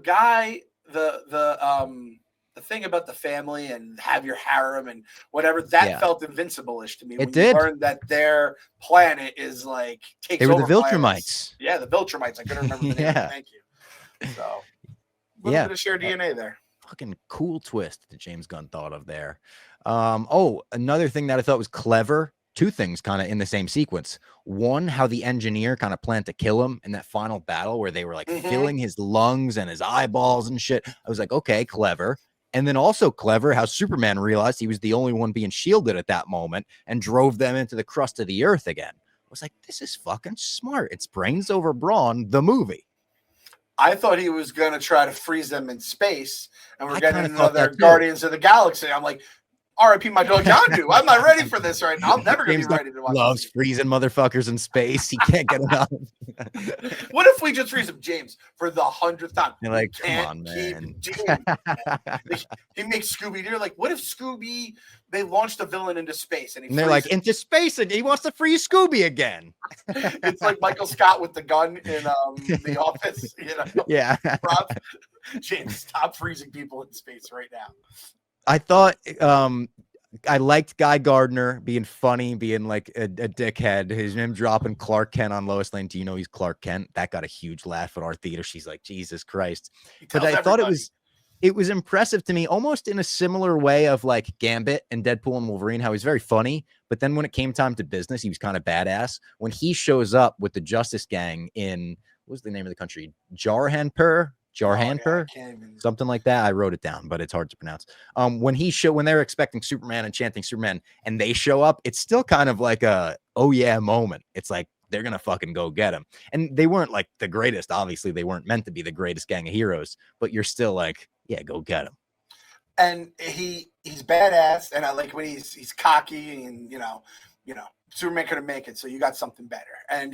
guy. The thing about the family and have your harem and whatever that felt Invincible-ish to me. When you learned that their planet is like takes over. They were the Viltrumites. Yeah, the Viltrumites. I couldn't remember the name. Thank you. So a little bit of shared DNA there. Fucking cool twist that James Gunn thought of there. Another thing that I thought was clever. 2 things kind of in the same sequence. One, how the engineer kind of planned to kill him in that final battle where they were like filling his lungs and his eyeballs and shit. I was like, okay, clever. And then also clever how Superman realized he was the only one being shielded at that moment and drove them into the crust of the earth again. I was like, this is fucking smart. It's brains over brawn, the movie. I thought he was going to try to freeze them in space, and we're getting another Guardians of the Galaxy. I'm like, R.I.P. my dog Yondu. I'm not ready for this right now. I'm never going to be ready to watch. Loves freezing motherfuckers in space. He can't get enough. What if we just freeze him, James, for the 100th time? You're like, come on, man. He makes Scooby. They're like, what if Scooby? They launched a villain into space, and they're like, into space, and he wants to freeze Scooby again. It's like Michael Scott with the gun in The Office. You know? Yeah. James, stop freezing people in space right now. I thought I liked Guy Gardner being funny, being like a dickhead. His name dropping Clark Kent on Lois Lane. Do you know he's Clark Kent? That got a huge laugh at our theater. She's like, Jesus Christ. But I thought it was impressive to me, almost in a similar way of like Gambit and Deadpool and Wolverine, how he's very funny. But then when it came time to business, he was kind of badass. When he shows up with the Justice Gang in, what was the name of the country? Jarhanpur, something like that. I wrote it down, but it's hard to pronounce. When they're expecting Superman and chanting Superman and they show up, it's still kind of like a oh yeah moment. It's like they're gonna fucking go get him. And they weren't like the greatest. Obviously, they weren't meant to be the greatest gang of heroes, but you're still like, yeah, go get him. And he's badass, and I like when he's cocky, and you know, Superman couldn't make it, so you got something better. And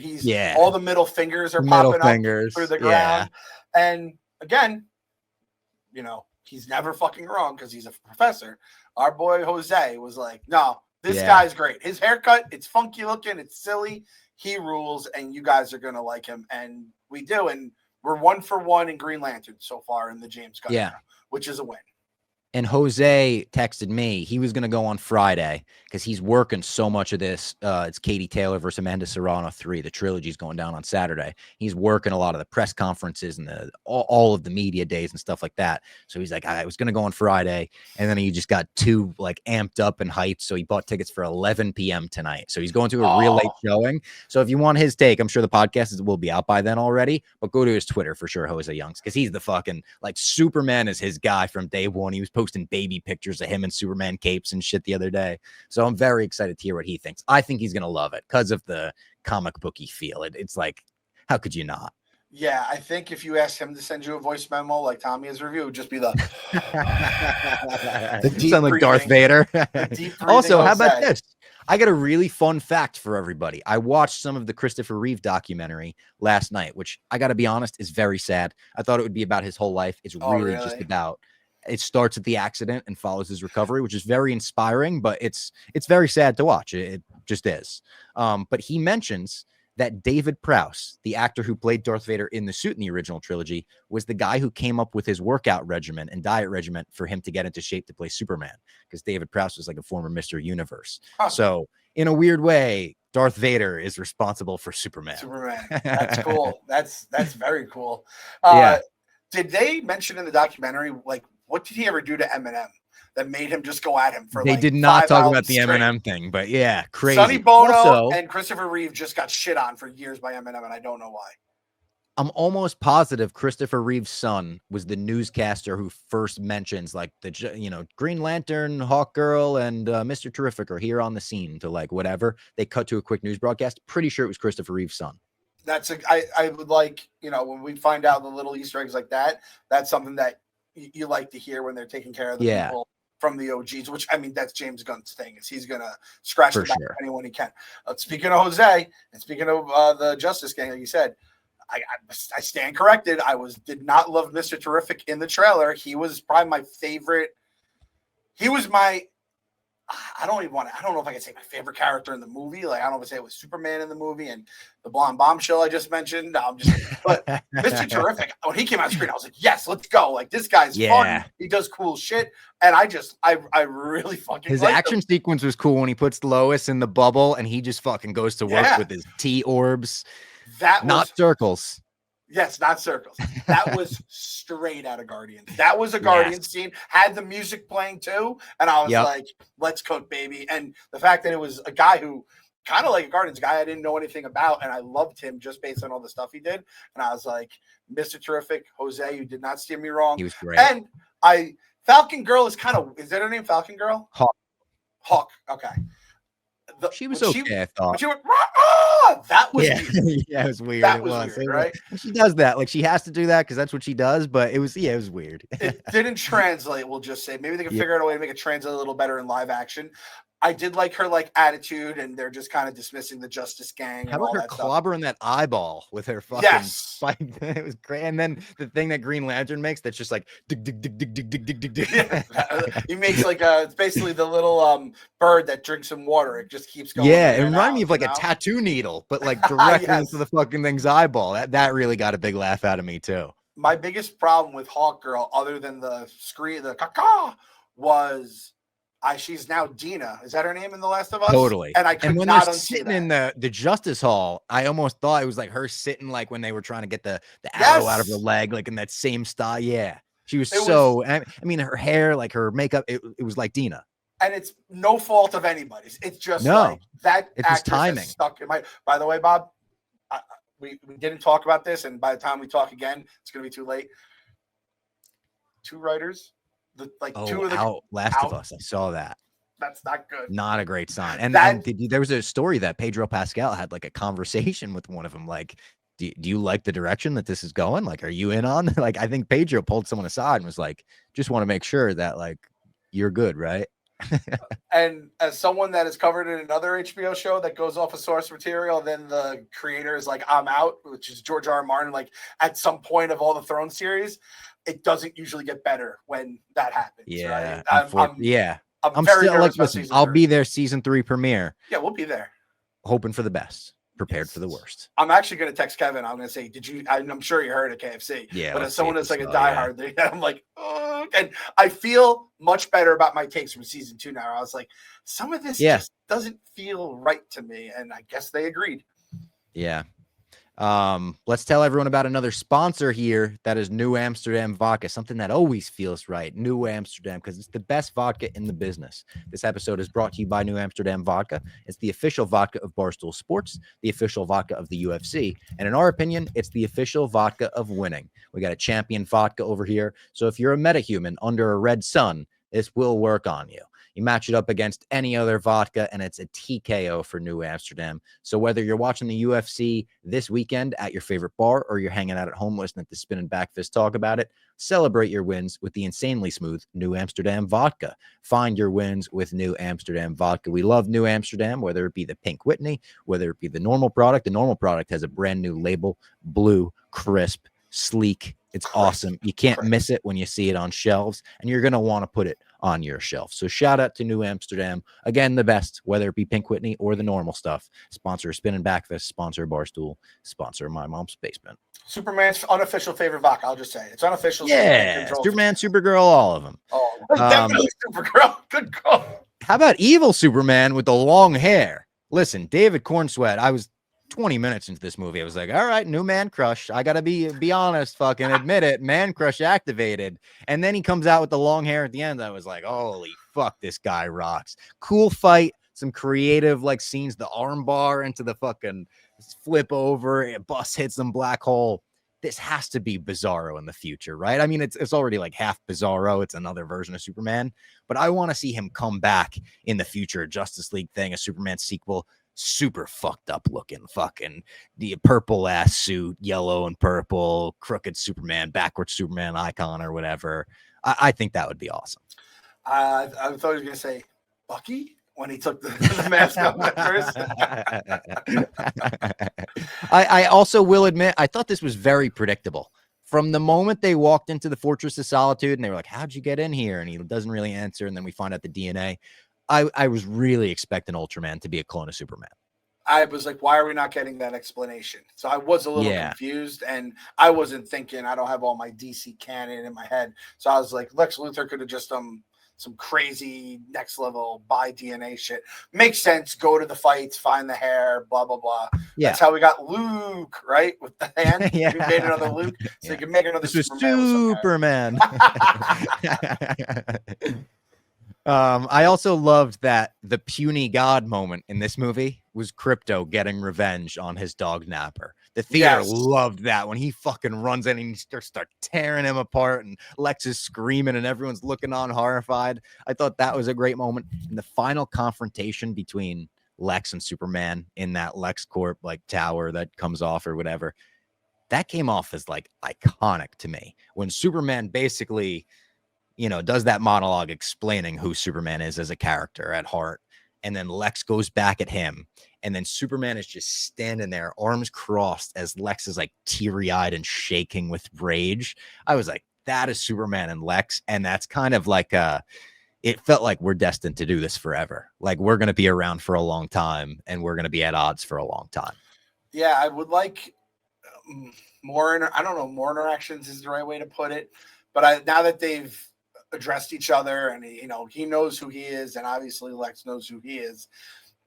all the middle fingers are popping up through the ground. And again, he's never fucking wrong because he's a professor. Our boy Jose was like, no, this guy's great. His haircut, it's funky looking, it's silly. he rules, and you guys are gonna like him, and we do, and we're 1 for 1 in Green Lantern so far in the James Gunn era, which is a win. And Jose texted me. He was going to go on Friday because he's working so much of this. It's Katie Taylor versus Amanda Serrano 3. The trilogy's going down on Saturday. He's working a lot of the press conferences and all of the media days and stuff like that. So he's like, I was going to go on Friday. And then he just got too like amped up and hyped. So he bought tickets for 11 p.m. tonight. So he's going to a real late showing. So if you want his take, I'm sure the podcast will be out by then already. But go to his Twitter for sure, Jose Youngs, because he's the fucking like Superman is his guy from day one. He was posting baby pictures of him in Superman capes and shit the other day. So I'm very excited to hear what he thinks. I think he's going to love it because of the comic booky feel. It's like, how could you not? Yeah, I think if you ask him to send you a voice memo like Tommy has reviewed, it would just be the you sound like Darth Vader. Also, how about this? I got a really fun fact for everybody. I watched some of the Christopher Reeve documentary last night, which I got to be honest is very sad. I thought it would be about his whole life. It's really just about. It starts at the accident and follows his recovery, which is very inspiring, but it's very sad to watch. It just is. But he mentions that David Prowse, the actor who played Darth Vader in the suit in the original trilogy, was the guy who came up with his workout regimen and diet regimen for him to get into shape to play Superman, because David Prowse was like a former Mr. Universe. Huh. So in a weird way, Darth Vader is responsible for Superman. That's cool. That's very cool. Did they mention in the documentary, like, what did he ever do to Eminem that made him just go at him for? They like did not talk about the straight. Eminem thing, but yeah, crazy. Sonny Bono and Christopher Reeve just got shit on for years by Eminem, and I don't know why. I'm almost positive Christopher Reeve's son was the newscaster who first mentions like the Green Lantern, Hawkgirl, and Mr. Terrific are here on the scene to like whatever. They cut to a quick news broadcast. Pretty sure it was Christopher Reeve's son. I would like, when we find out the little Easter eggs like that, that's something that you like to hear when they're taking care of the people from the OGs, which, I mean, that's James Gunn's thing, is he's going to scratch the back of anyone he can. Speaking of Jose, and speaking of the Justice Gang, like you said, I stand corrected. Did not love Mr. Terrific in the trailer. He was probably my favorite. He was my, I don't know if I can say my favorite character in the movie. Like, I don't know if I say it was Superman in the movie and the blonde bombshell I just mentioned. But Mr. Terrific, when he came out screen, I was like, yes, let's go. Like, this guy's fun. He does cool shit. And I really fucking his action sequence was cool when he puts Lois in the bubble and he just fucking goes to work with his T-orbs. Not circles. Yes, not circles. That was straight out of Guardians. That was a Guardians scene. Had the music playing too. And I was like, let's cook, baby. And the fact that it was a guy who kind of like a Guardians guy I didn't know anything about. And I loved him just based on all the stuff he did. And I was like, Mr. Terrific, Jose, you did not steer me wrong. He was great. And Falcon Girl is is that her name, Falcon Girl? Hawk. Okay. She was okay, I thought. She went, that was weird. Yeah, it was weird. That was weird, right? She does that. Like, she has to do that because that's what she does, but it was weird. It didn't translate, we'll just say. Maybe they can figure out a way to make it translate a little better in live action. I did like her attitude, and they're just kind of dismissing the Justice Gang. How about her clobbering that eyeball with her fucking spike? It was great. And then the thing that Green Lantern makes that's just like dig dig dig dig dig dig dig dig dig. He makes like it's basically the little bird that drinks some water. It just keeps going. Yeah, it reminded me of like a tattoo needle, but like directly into the fucking thing's eyeball. That really got a big laugh out of me too. My biggest problem with Hawkgirl, other than the scream, the caca, was. She's now Dina. Is that her name in The Last of Us? Totally. And I could not unsee sitting that. In the Justice Hall, I almost thought it was like her sitting like when they were trying to get the arrow out of her leg, like in that same style. Yeah. She was I mean, her hair, like her makeup, it was like Dina. And it's no fault of anybody's. It's just like that actress timing. Stuck in my. By the way, Bob, we didn't talk about this, and by the time we talk again, it's going to be too late. 2 writers. Two of the Last of Us. I saw that. That's not good. Not a great sign. And there was a story that Pedro Pascal had like a conversation with one of them. Like, do you like the direction that this is going? Like, are you in on? Like, I think Pedro pulled someone aside and was like, just want to make sure that like you're good, right? And as someone that is covered in another HBO show that goes off of source material, then the creator is like, I'm out, which is George R. Martin. Like at some point of all the Throne series, it doesn't usually get better when that happens. Yeah. Right? I'm still like, listen, I'll be there season 3 premiere. Yeah, we'll be there. Hoping for the best. prepared for the worst. I'm actually going to text Kevin. I'm going to say, I'm sure you heard of KFC. Yeah. But as someone that's like a diehard, I'm like, oh, and I feel much better about my takes from season 2 now. I was like, some of this just doesn't feel right to me. And I guess they agreed. Yeah. Let's tell everyone about another sponsor here. That is New Amsterdam Vodka, something that always feels right. New Amsterdam, because it's the best vodka in the business. This episode is brought to you by New Amsterdam Vodka. It's the official vodka of Barstool Sports, the official vodka of the UFC, and in our opinion, it's the official vodka of winning. We got a champion vodka over here, so if you're a metahuman under a red sun, this will work on you. You match it up against any other vodka, and it's a TKO for New Amsterdam. So whether you're watching the UFC this weekend at your favorite bar or you're hanging out at home listening to Spin and Backfist talk about it, celebrate your wins with the insanely smooth New Amsterdam Vodka. Find your wins with New Amsterdam Vodka. We love New Amsterdam, whether it be the Pink Whitney, whether it be the normal product. The normal product has a brand new label, blue, crisp, sleek. It's awesome. You can't miss it when you see it on shelves, and you're going to want to put it on your shelf. So shout out to New Amsterdam. Again, the best, whether it be Pink Whitney or the normal stuff. Sponsor Spin and Backfist, sponsor Barstool, sponsor My Mom's Basement. Superman's unofficial favorite vodka, I'll just say. It's unofficial. Yeah, Superman, Supergirl, all of them. Oh, definitely Supergirl. Good call. How about evil Superman with the long hair? Listen, David Cornsweat, I was 20 minutes into this movie. I was like, all right, new man crush. I gotta be honest, fucking admit it. Man crush activated. And then he comes out with the long hair at the end. I was like, holy fuck, this guy rocks. Cool fight, some creative like scenes, the arm bar into the fucking flip over, a bus hits some black hole. This has to be Bizarro in the future, right? I mean, it's already like half Bizarro. It's another version of Superman, but I want to see him come back in the future, Justice League thing, a Superman sequel. Super fucked up looking, fucking the purple ass suit, yellow and purple, crooked Superman, backwards Superman icon or whatever. I think that would be awesome. I thought he was gonna say Bucky when he took the mask off at first. I also will admit, I thought this was very predictable. From the moment they walked into the Fortress of Solitude and they were like, how'd you get in here? And he doesn't really answer. And then we find out the DNA. I was really expecting Ultraman to be a clone of Superman. I was like, why are we not getting that explanation? So I was a little confused, and I wasn't thinking, I don't have all my DC canon in my head. So I was like, Lex Luthor could have just some crazy next level buy DNA shit. Makes sense. Go to the fights, find the hair, blah, blah, blah. Yeah. That's how we got Luke, right? With the hand. We made another Luke. So you can make another Superman. I also loved that the puny god moment in this movie was Krypto getting revenge on his dog Napper. The theater loved that when he fucking runs in and he starts tearing him apart and Lex is screaming and everyone's looking on horrified. I thought that was a great moment. And the final confrontation between Lex and Superman in that LexCorp like tower that comes off or whatever, that came off as like iconic to me when Superman basically, does that monologue explaining who Superman is as a character at heart. And then Lex goes back at him. And then Superman is just standing there, arms crossed, as Lex is like teary-eyed and shaking with rage. I was like, that is Superman and Lex. And that's kind of like it felt like we're destined to do this forever. Like we're going to be around for a long time and we're going to be at odds for a long time. Yeah, I would like more. I don't know, more interactions is the right way to put it. But now that they've addressed each other and he knows who he is and obviously Lex knows who he is,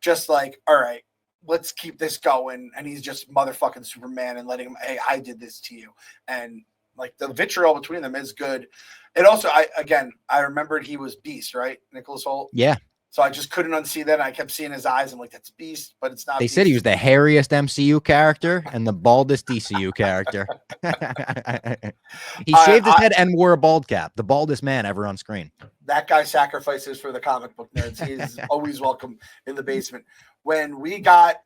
just like, all right, let's keep this going, and he's just motherfucking Superman and letting him, hey, I did this to you, and like the vitriol between them is good. It also, I remembered he was Beast, right? Nicholas Hoult. Yeah. So I just couldn't unsee that. And I kept seeing his eyes. I'm like, that's Beast, but it's not. They Beast. said he was the hairiest MCU character and the baldest DCU character. He shaved his head and wore a bald cap. The baldest man ever on screen. That guy sacrifices for the comic book nerds. He's always welcome in the basement. When we got,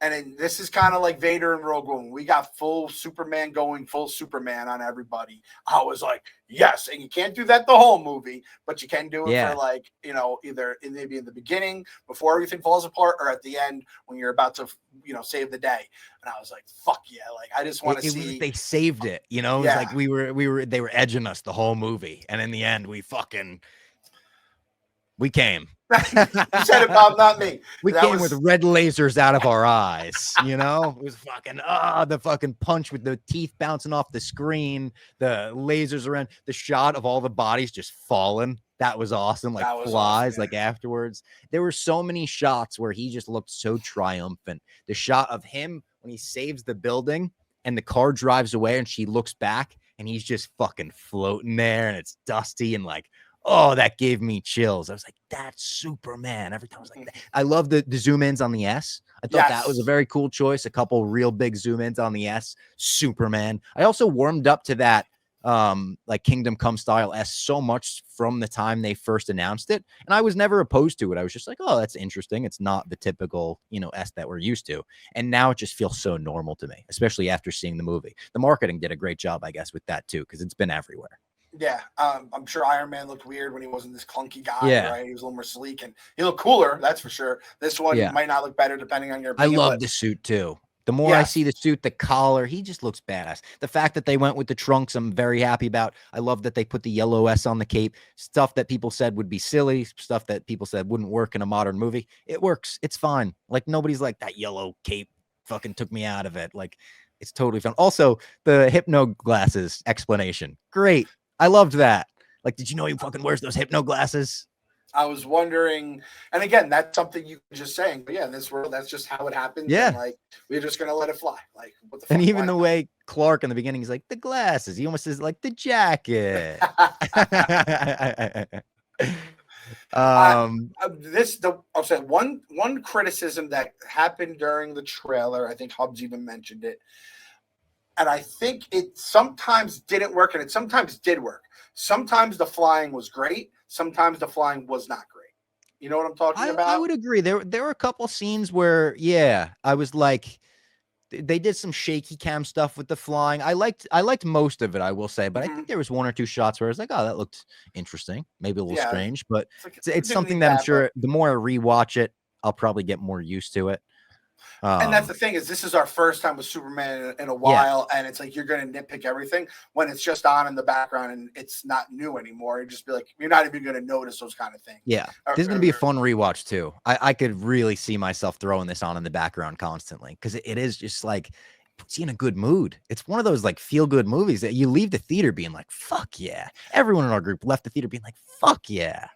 and this is kind of like Vader and Rogue One, we got full Superman going full Superman on everybody. I was like, yes. And you can't do that the whole movie, but you can do it for like, either maybe in the beginning before everything falls apart or at the end when you're about to, save the day. And I was like, fuck yeah. Like, I just want to see. They saved it, It was like they were edging us the whole movie. And in the end, we fucking. We came. You said it, Bob, not me. We That came was- with red lasers out of our eyes, you know? It was fucking, the fucking punch with the teeth bouncing off the screen, the lasers around, the shot of all the bodies just falling. That was awesome. Like That was flies, awesome, yeah. like afterwards. There were so many shots where he just looked so triumphant. The shot of him when he saves the building and the car drives away and she looks back and he's just fucking floating there and it's dusty and like, oh, that gave me chills. I was like, that's Superman. Every time I was like that. I love the zoom ins on the S. I thought that was a very cool choice. A couple real big zoom ins on the S. Superman. I also warmed up to that like Kingdom Come style S so much from the time they first announced it. And I was never opposed to it. I was just like, oh, that's interesting. It's not the typical, you know, S that we're used to. And now it just feels so normal to me, especially after seeing the movie. The marketing did a great job, I guess, with that too, because it's been everywhere. Yeah, I'm sure Iron Man looked weird when he wasn't this clunky guy, right? He was a little more sleek and he looked cooler, that's for sure. This one might not look better depending on your opinion. I love the suit too. The more I see the suit, the collar, he just looks badass. The fact that they went with the trunks, I'm very happy about. I love that they put the yellow S on the cape. Stuff that people said would be silly, stuff that people said wouldn't work in a modern movie. It works. It's fine. Like nobody's like, that yellow cape fucking took me out of it. Like it's totally fun. Also, the hypno glasses explanation. Great. I loved that. Like, did you know he fucking wears those hypno glasses? I was wondering, and again, that's something you were just saying, but yeah, in this world, that's just how it happens. Yeah. And like, we're just going to let it fly. Like, what the fuck? And even the way Clark in the beginning, he's like, the glasses. He almost says, like, the jacket. I'll say one criticism that happened during the trailer, I think Hubs even mentioned it, and I think it sometimes didn't work and it sometimes did work. Sometimes the flying was great. Sometimes the flying was not great. You know what I'm talking about? I would agree. There were a couple scenes where, I was like, they did some shaky cam stuff with the flying. I liked most of it, I will say, but I think there was one or two shots where I was like, oh, that looked interesting. Maybe a little strange, but it's something that I'm sure the more I rewatch it, I'll probably get more used to it. And that's the thing is, this is our first time with Superman in a while, and it's like you're going to nitpick everything when it's just on in the background and it's not new anymore. You just be like, you're not even going to notice those kind of things. Yeah, this is going to be a fun rewatch too. I could really see myself throwing this on in the background constantly because it is just like puts you in a good mood. It's one of those like feel good movies that you leave the theater being like, fuck yeah. Everyone in our group left the theater being like, fuck yeah.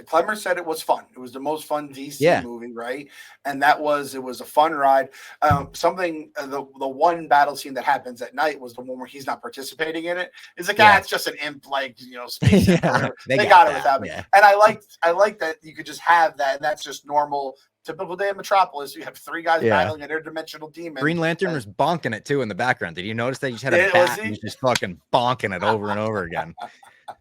Clemmer said it was fun. It was the most fun DC movie, right? And it was a fun ride. The one battle scene that happens at night was the one where he's not participating in it. It's like, it's just an imp, like, you know, space imp or whatever. They got it without me. And I like that you could just have that, and that's just normal. Typical day in Metropolis. You have three guys battling an interdimensional demon. Green Lantern was bonking it too in the background. Did you notice that he just had a bat and he's just fucking bonking it over and over again?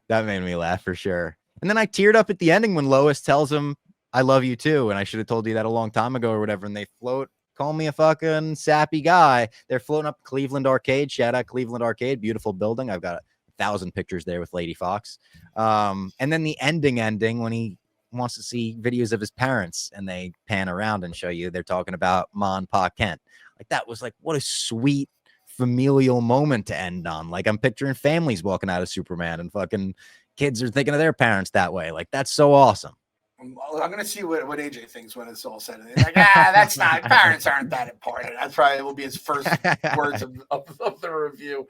That made me laugh for sure. And then I teared up at the ending when Lois tells him, I love you too. And I should have told you that a long time ago or whatever. And they float, call me a fucking sappy guy. They're floating up Cleveland Arcade. Shout out Cleveland Arcade. Beautiful building. I've got 1,000 pictures there with Lady Fox. And then the ending when he wants to see videos of his parents and they pan around and show you they're talking about Ma and Pa Kent. Like that was like, what a sweet familial moment to end on. Like I'm picturing families walking out of Superman and fucking kids are thinking of their parents that way. Like that's so awesome. I'm going to see what AJ thinks when it's all said. He's like, that's not, parents aren't that important. That's probably will be his first words of the review.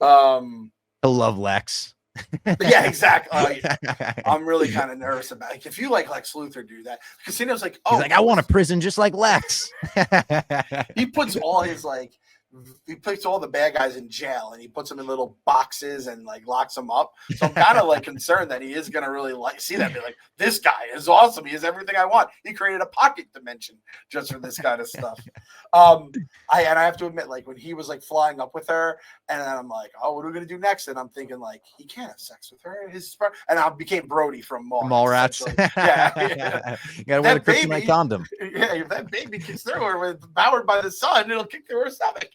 I love Lex. Yeah, exactly. I'm really kind of nervous about it. If you like Lex Luthor do that, because he knows like, he's like, I want a prison just like Lex. He puts all his like, he puts all the bad guys in jail and he puts them in little boxes and like locks them up. So I'm kind of like concerned that he is going to really like see that and be like, this guy is awesome. He has everything I want. He created a pocket dimension just for this kind of stuff. I have to admit, like when he was like flying up with her and then I'm like, oh, what are we going to do next? And I'm thinking like, he can't have sex with her. And I became Brody from Mallrats. Yeah. You got to wear the kryptonite condom. Yeah. If that baby kicks through her with powered by the sun, it'll kick through her stomach.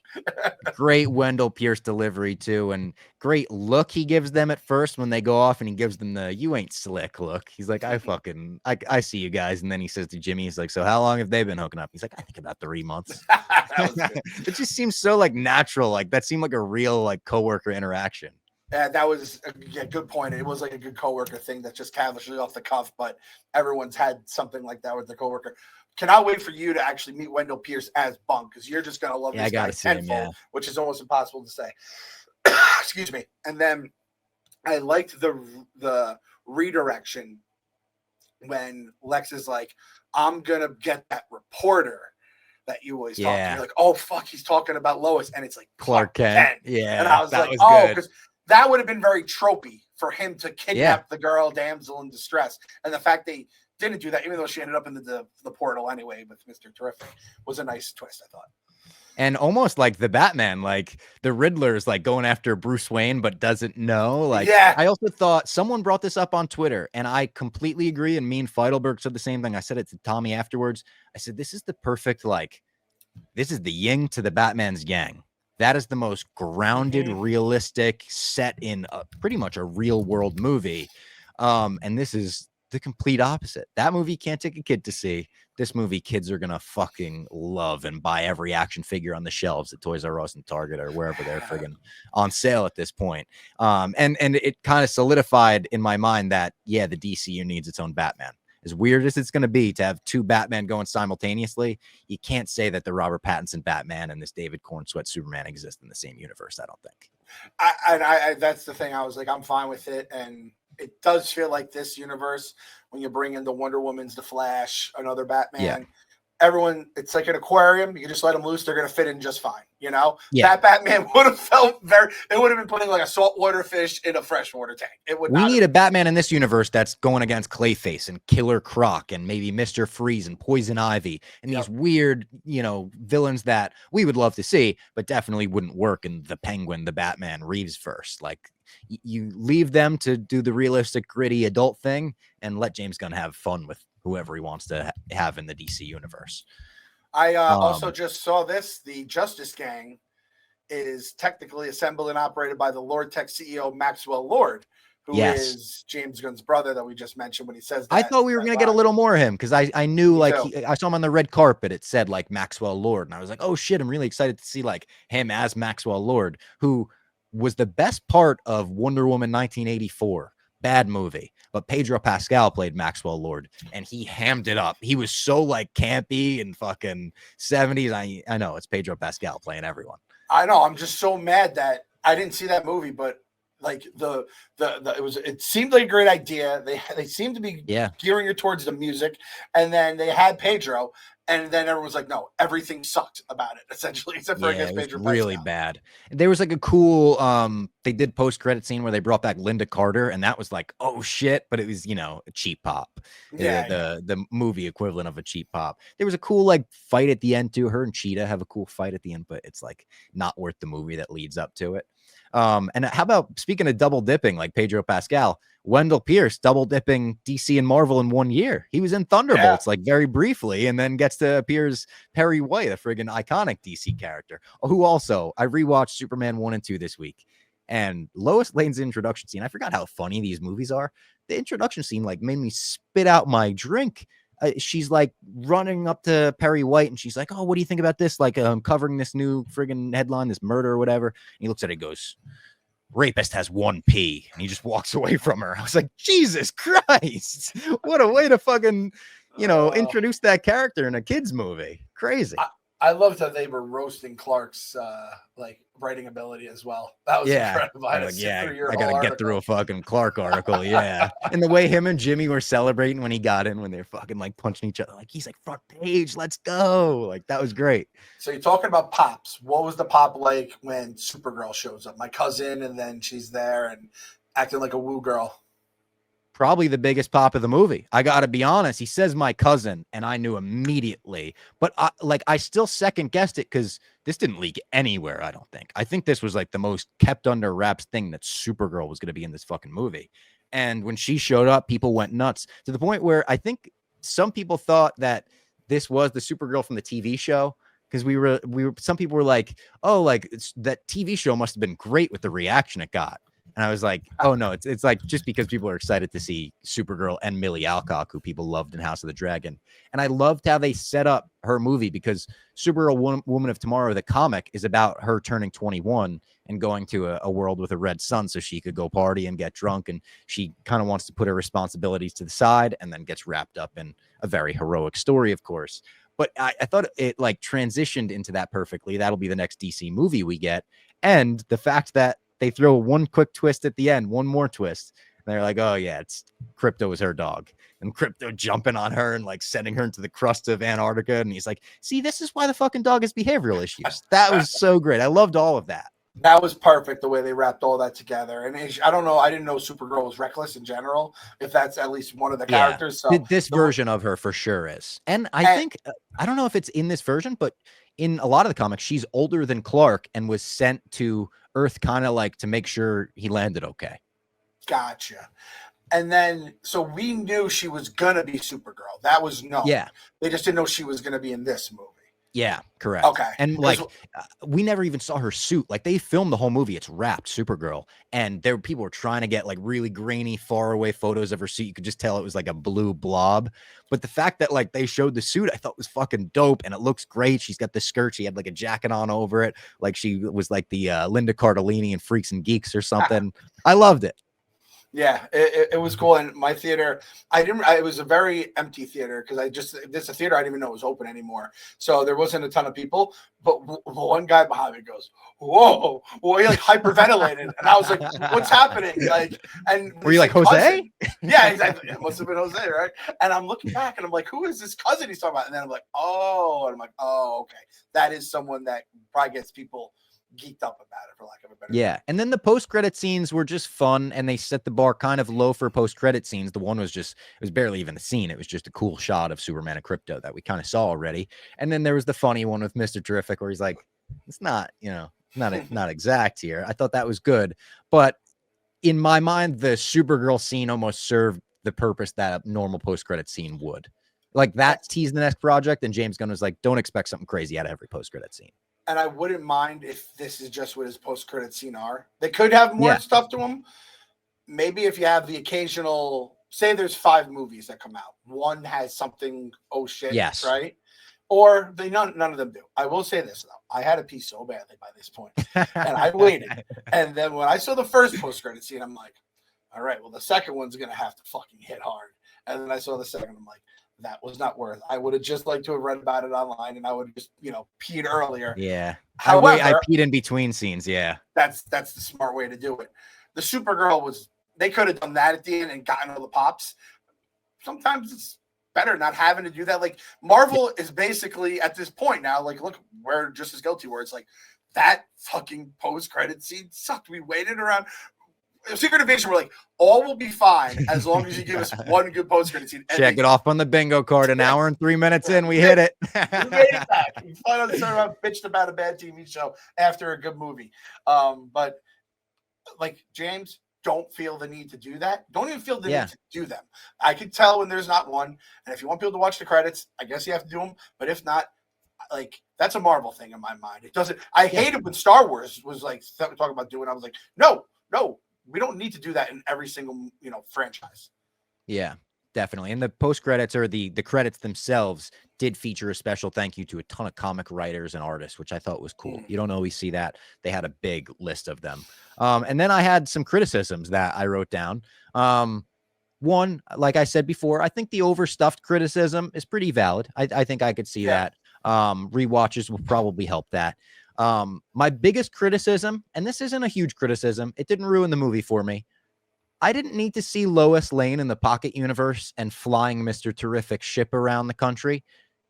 Great Wendell Pierce delivery too, and great look he gives them at first when they go off, and he gives them the "you ain't slick" look. He's like, I see you guys, and then he says to Jimmy, he's like, so how long have they been hooking up? He's like, I think about 3 months. It just seems so like natural, like that seemed like a real like coworker interaction. That was a good point. It was like a good coworker thing that's just casually off the cuff, but everyone's had something like that with their coworker. Cannot wait for you to actually meet Wendell Pierce as Bunk, because you're just gonna love Yeah, I this guy gotta see him, tenfold, yeah. which is almost impossible to say. Excuse me. And then I liked the redirection when Lex is like, "I'm gonna get that reporter that you always talk to." Yeah. You're like, "Oh fuck, he's talking about Lois," and it's like Clark Kent. And Yeah, I was that like, was "Oh," good. because that would have been very tropey for him to Yeah. kidnap the girl, damsel in distress, and the fact they didn't do that, even though she ended up in the portal anyway with Mr. Terrific, was a nice twist, I thought. And almost like the Batman, like the Riddler's like going after Bruce Wayne, but doesn't know. Like, Yeah. I also thought someone brought this up on Twitter, and I completely agree. And me and Feidelberg said the same thing. I said it to Tommy afterwards. I said, this is the perfect, like, this is the yin to the Batman's yang. That is the most grounded, realistic, set in pretty much a real world movie. And this is the complete opposite. That movie can't take a kid to see. This movie, kids are gonna fucking love and buy every action figure on the shelves at Toys R Us and Target or wherever they're friggin' on sale at this point. And it kind of solidified in my mind that yeah, the DCU needs its own Batman. As weird as it's going to be to have two Batman going simultaneously, you can't say that the Robert Pattinson Batman and this David Cornsweet Superman exist in the same universe. I don't think. I that's the thing. I was like, I'm fine with it, and it does feel like this universe when you bring in the Wonder Woman's, the Flash, another Batman. Everyone, it's like an aquarium. You just let them loose; they're going to fit in just fine. You know, that Batman would have felt very. It would have been putting like a saltwater fish in a freshwater tank. It would. We need a Batman in this universe that's going against Clayface and Killer Croc and maybe Mr. Freeze and Poison Ivy and these weird, you know, villains that we would love to see, but definitely wouldn't work in the Penguin, the Batman Reeves verse. Like, you leave them to do the realistic, gritty adult thing and let James Gunn have fun with whoever he wants to have in the DC universe. I also just saw this. The Justice Gang is technically assembled and operated by the Lord Tech CEO Maxwell Lord, who is James Gunn's brother that we just mentioned when he says that. I thought we were going to get a little more of him because I knew like I saw him on the red carpet. It said like Maxwell Lord. And I was like, oh shit, I'm really excited to see like him as Maxwell Lord, who was the best part of Wonder Woman 1984. Bad movie, but Pedro Pascal played Maxwell Lord and he hammed it up. He was so like campy and fucking 70s. I know it's Pedro Pascal playing everyone. I know. I'm just so mad that I didn't see that movie, but like it seemed like a great idea. They seemed to be gearing it towards the music, and then they had Pedro, and then everyone was like, no, everything sucked about it, essentially, except for I guess Pedro Pascal. Really bad. There was like a cool they did post-credit scene where they brought back Linda Carter, and that was like, oh shit, but it was, you know, a cheap pop. The movie equivalent of a cheap pop. There was a cool like fight at the end too. Her and Cheetah have a cool fight at the end, but it's like not worth the movie that leads up to it. And how about, speaking of double dipping, like Pedro Pascal, Wendell Pierce double dipping DC and Marvel in 1 year. He was in Thunderbolts like very briefly, and then gets to appear as Perry White, a friggin' iconic DC character, who also I rewatched Superman 1 and 2 this week. And Lois Lane's introduction scene, I forgot how funny these movies are. The introduction scene like made me spit out my drink. She's like running up to Perry White and she's like, oh, what do you think about this? Like, covering this new friggin' headline, this murder or whatever. And he looks at it and goes, rapist has 1 P. And he just walks away from her. I was like, Jesus Christ. What a way to fucking, you know, introduce that character in a kid's movie. Crazy. I loved how they were roasting Clark's like writing ability as well. That was incredible. I gotta get through a fucking Clark article. And the way him and Jimmy were celebrating when he got in, when they're fucking like punching each other, like he's like, front page, let's go. Like that was great. So you're talking about pops. What was the pop like when Supergirl shows up? My cousin, and then she's there and acting like a woo girl. Probably the biggest pop of the movie. I gotta be honest. He says my cousin, and I knew immediately. But I still second guessed it because this didn't leak anywhere. I don't think. I think this was like the most kept under wraps thing that Supergirl was gonna be in this fucking movie. And when she showed up, people went nuts to the point where I think some people thought that this was the Supergirl from the TV show. Because we were some people were like, oh, like that TV show must have been great with the reaction it got. And I was like, oh no, it's like just because people are excited to see Supergirl and Millie Alcock, who people loved in House of the Dragon. And I loved how they set up her movie, because Supergirl Woman of Tomorrow, the comic, is about her turning 21 and going to a world with a red sun so she could go party and get drunk. And she kind of wants to put her responsibilities to the side, and then gets wrapped up in a very heroic story, of course. But I thought it like transitioned into that perfectly. That'll be the next DC movie we get. And the fact that they throw one quick twist at the end, one more twist. And they're like, oh yeah, it's Krypto is her dog. And Krypto jumping on her and like sending her into the crust of Antarctica. And he's like, see, this is why the fucking dog has behavioral issues. That was so great. I loved all of that. That was perfect, the way they wrapped all that together. And I don't know, I didn't know Supergirl was reckless in general, if that's at least one of the characters. So this version of her for sure is. And I think, I don't know if it's in this version, but in a lot of the comics, she's older than Clark and was sent to Earth kind of like to make sure he landed okay. Gotcha. And then, so we knew she was going to be Supergirl. That was known. Yeah. They just didn't know she was going to be in this movie. Yeah, correct. Okay. And like, we never even saw her suit. Like, they filmed the whole movie. It's wrapped, Supergirl. And people were trying to get like really grainy, far away photos of her suit. You could just tell it was like a blue blob. But the fact that like they showed the suit, I thought was fucking dope. And it looks great. She's got the skirt. She had like a jacket on over it. Like she was like the Linda Cardellini in Freaks and Geeks or something. I loved it. Yeah, it was cool. And my theater, it was a very empty theater, because this a theater I didn't even know was open anymore. So there wasn't a ton of people. But one guy behind me goes, whoa, he like hyperventilated. And I was like, what's happening? Like, and were you like, Jose? Yeah, exactly. It must have been Jose, right? And I'm looking back and I'm like, who is this cousin he's talking about? And then I'm like, oh, okay. That is someone that probably gets people geeked up about it, for lack of a better term. And then the post-credit scenes were just fun, and they set the bar kind of low for post-credit scenes. The one was just, it was barely even a scene. It was just a cool shot of Superman and Krypto that we kind of saw already. And then there was the funny one with Mr. Terrific, where he's like, it's not, not exact here. I thought that was good. But in my mind, the Supergirl scene almost served the purpose that a normal post-credit scene would. Like, that teased the next project, and James Gunn was like, don't expect something crazy out of every post-credit scene. And I wouldn't mind if this is just what his post-credit scene are. They could have more stuff to them. Maybe if you have the occasional, say there's 5 movies that come out. One has something, oh shit, right? Or none of them do. I will say this, though. I had to pee so badly by this point. And I waited. And then when I saw the first post-credit scene, I'm like, all right, well, the second one's going to have to fucking hit hard. And then I saw the second, I'm like, that was not worth. I would have just liked to have read about it online, and I would have just, peed earlier. Yeah. However, I peed in between scenes. Yeah. That's the smart way to do it. The Supergirl they could have done that at the end and gotten all the pops. Sometimes it's better not having to do that. Like, Marvel is basically at this point now, like, look, we're just as guilty, where it's like, that fucking post-credit scene sucked. We waited around. Secret Invasion, we're like, all will be fine as long as you give us one good post-credit scene. Check it off on the bingo card. An hour and 3 minutes in, we hit it. We made it back. We finally started out bitched about a bad TV show after a good movie. But like, James, don't feel the need to do that. Don't even feel the need to do them. I could tell when there's not one. And if you want people to watch the credits, I guess you have to do them. But if not, like, that's a Marvel thing in my mind. It doesn't. I hated when Star Wars was like talking about doing. I was like, no. We don't need to do that in every single, franchise. Yeah, definitely. And the post credits, or the credits themselves, did feature a special thank you to a ton of comic writers and artists, which I thought was cool. You don't always see that. They had a big list of them. And then I had some criticisms that I wrote down. One, like I said before, I think the overstuffed criticism is pretty valid. I think I could see that. Rewatches will probably help that. My biggest criticism, and this isn't a huge criticism, it didn't ruin the movie for me. I didn't need to see Lois Lane in the Pocket Universe and flying Mr. Terrific ship around the country.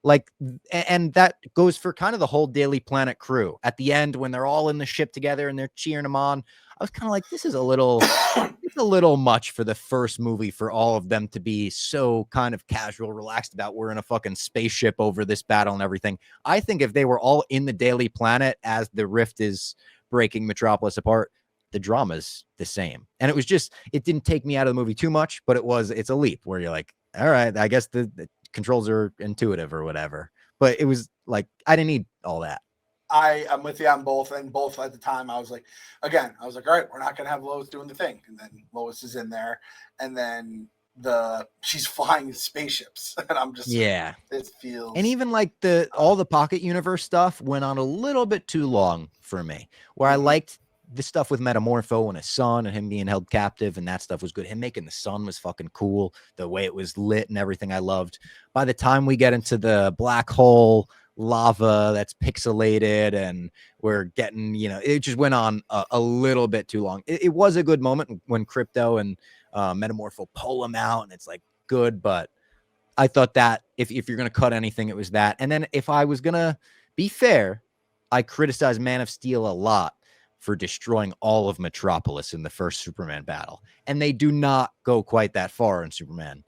Like, and that goes for kind of the whole Daily Planet crew. At the end, when they're all in the ship together and they're cheering him on, I was kind of like, this is a little much for the first movie for all of them to be so kind of casual, relaxed about we're in a fucking spaceship over this battle and everything. I think if they were all in the Daily Planet as the rift is breaking Metropolis apart, the drama's the same. And it didn't take me out of the movie too much, but it's a leap where you're like, all right, I guess the controls are intuitive or whatever. But it was like, I didn't need all that. I'm with you on both, and both at the time I was like, all right, we're not gonna have Lois doing the thing, and then Lois is in there, and then she's flying spaceships, and I'm just Yeah. it feels. And even like all the Pocket Universe stuff went on a little bit too long for me, where I liked the stuff with Metamorpho and his son and him being held captive, and that stuff was good. Him making the sun was fucking cool. The way it was lit and everything I loved. By the time we get into the black hole lava that's pixelated and we're getting, it just went on a little bit too long. It was a good moment when Crypto and Metamorpho pull him out, and it's like good, but I thought that if you're going to cut anything, it was that. And then if I was going to be fair, I criticized Man of Steel a lot for destroying all of Metropolis in the first Superman battle. And they do not go quite that far in Superman.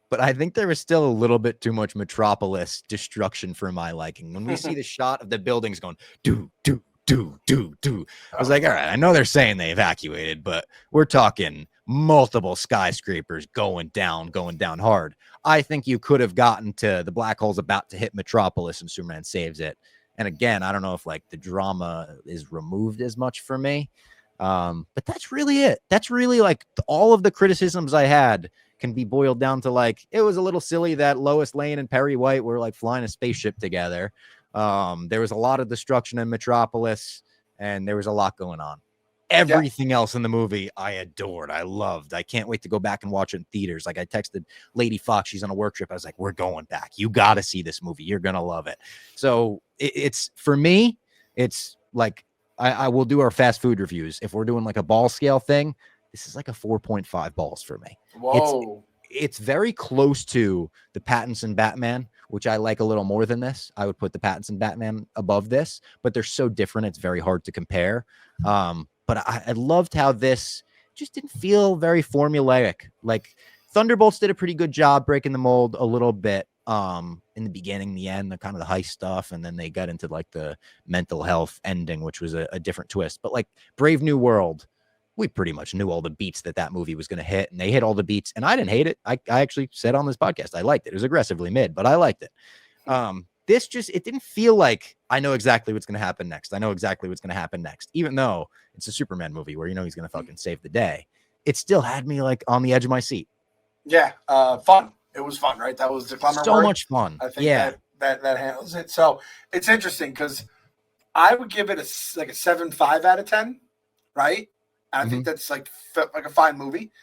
But I think there was still a little bit too much Metropolis destruction for my liking. When we see the shot of the buildings going, do, do, do, do, do, I was like, all right, I know they're saying they evacuated, but we're talking multiple skyscrapers going down hard. I think you could have gotten to the black hole's about to hit Metropolis and Superman saves it. And again, I don't know if like the drama is removed as much for me. But that's really it. That's really like all of the criticisms I had can be boiled down to like, it was a little silly that Lois Lane and Perry White were like flying a spaceship together. There was a lot of destruction in Metropolis and there was a lot going on. Everything else in the movie, I adored. I loved. I can't wait to go back and watch it in theaters. Like I texted Lady Fox. She's on a work trip. I was like, we're going back. You got to see this movie. You're going to love it. So it's for me, it's like, I will do our fast food reviews. If we're doing like a ball scale thing, this is like a 4.5 balls for me. Whoa. It's very close to the Pattinson Batman, which I like a little more than this. I would put the Pattinson Batman above this, but they're so different. It's very hard to compare. But I loved how this just didn't feel very formulaic. Like Thunderbolts did a pretty good job breaking the mold a little bit in the beginning, the end, the kind of the heist stuff. And then they got into like the mental health ending, which was a different twist. But like Brave New World, we pretty much knew all the beats that movie was going to hit, and they hit all the beats. And I didn't hate it. I actually said on this podcast, I liked it. It was aggressively mid, but I liked it. This just, it didn't feel like I know exactly what's going to happen next. I know exactly what's going to happen next, even though it's a Superman movie where, he's going to fucking save the day. It still had me like on the edge of my seat. Yeah. Fun. It was fun, right? That was the clever so word. Much fun. I think that handles it. So it's interesting because I would give it a 7.5 out of 10. Right. And I think that's like a fine movie.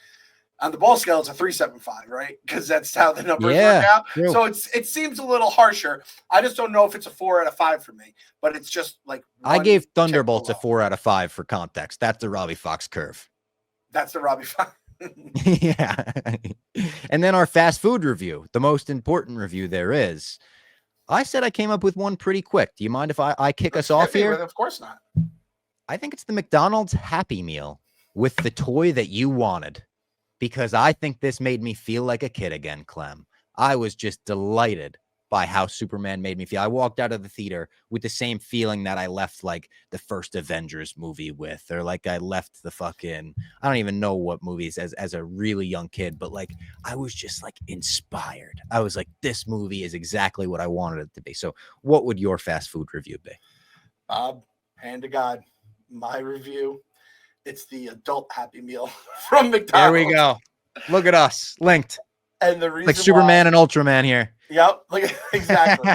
On the ball scale, it's a 3.75, right? Because that's how the numbers work out. True. So it seems a little harsher. I just don't know if it's a 4 out of 5 for me. But it's just like I gave Thunderbolts a 4 out of 5 for context. That's the Robbie Fox curve. That's the Robbie Fox. Yeah. And then our fast food review, the most important review there is. I said I came up with one pretty quick. Do you mind if I kick us off here? Of course not. I think it's the McDonald's Happy Meal with the toy that you wanted. Because I think this made me feel like a kid again, Clem. I was just delighted by how Superman made me feel. I walked out of the theater with the same feeling that I left like the first Avengers movie with, or like I left the fucking, I don't even know what movies as a really young kid, but like I was just like inspired. I was like, this movie is exactly what I wanted it to be. So what would your fast food review be? Hand to God, my review. It's the adult Happy Meal from McDonald's. There we go. Look at us linked. And the reason like Superman and Ultraman here. Yep. Exactly.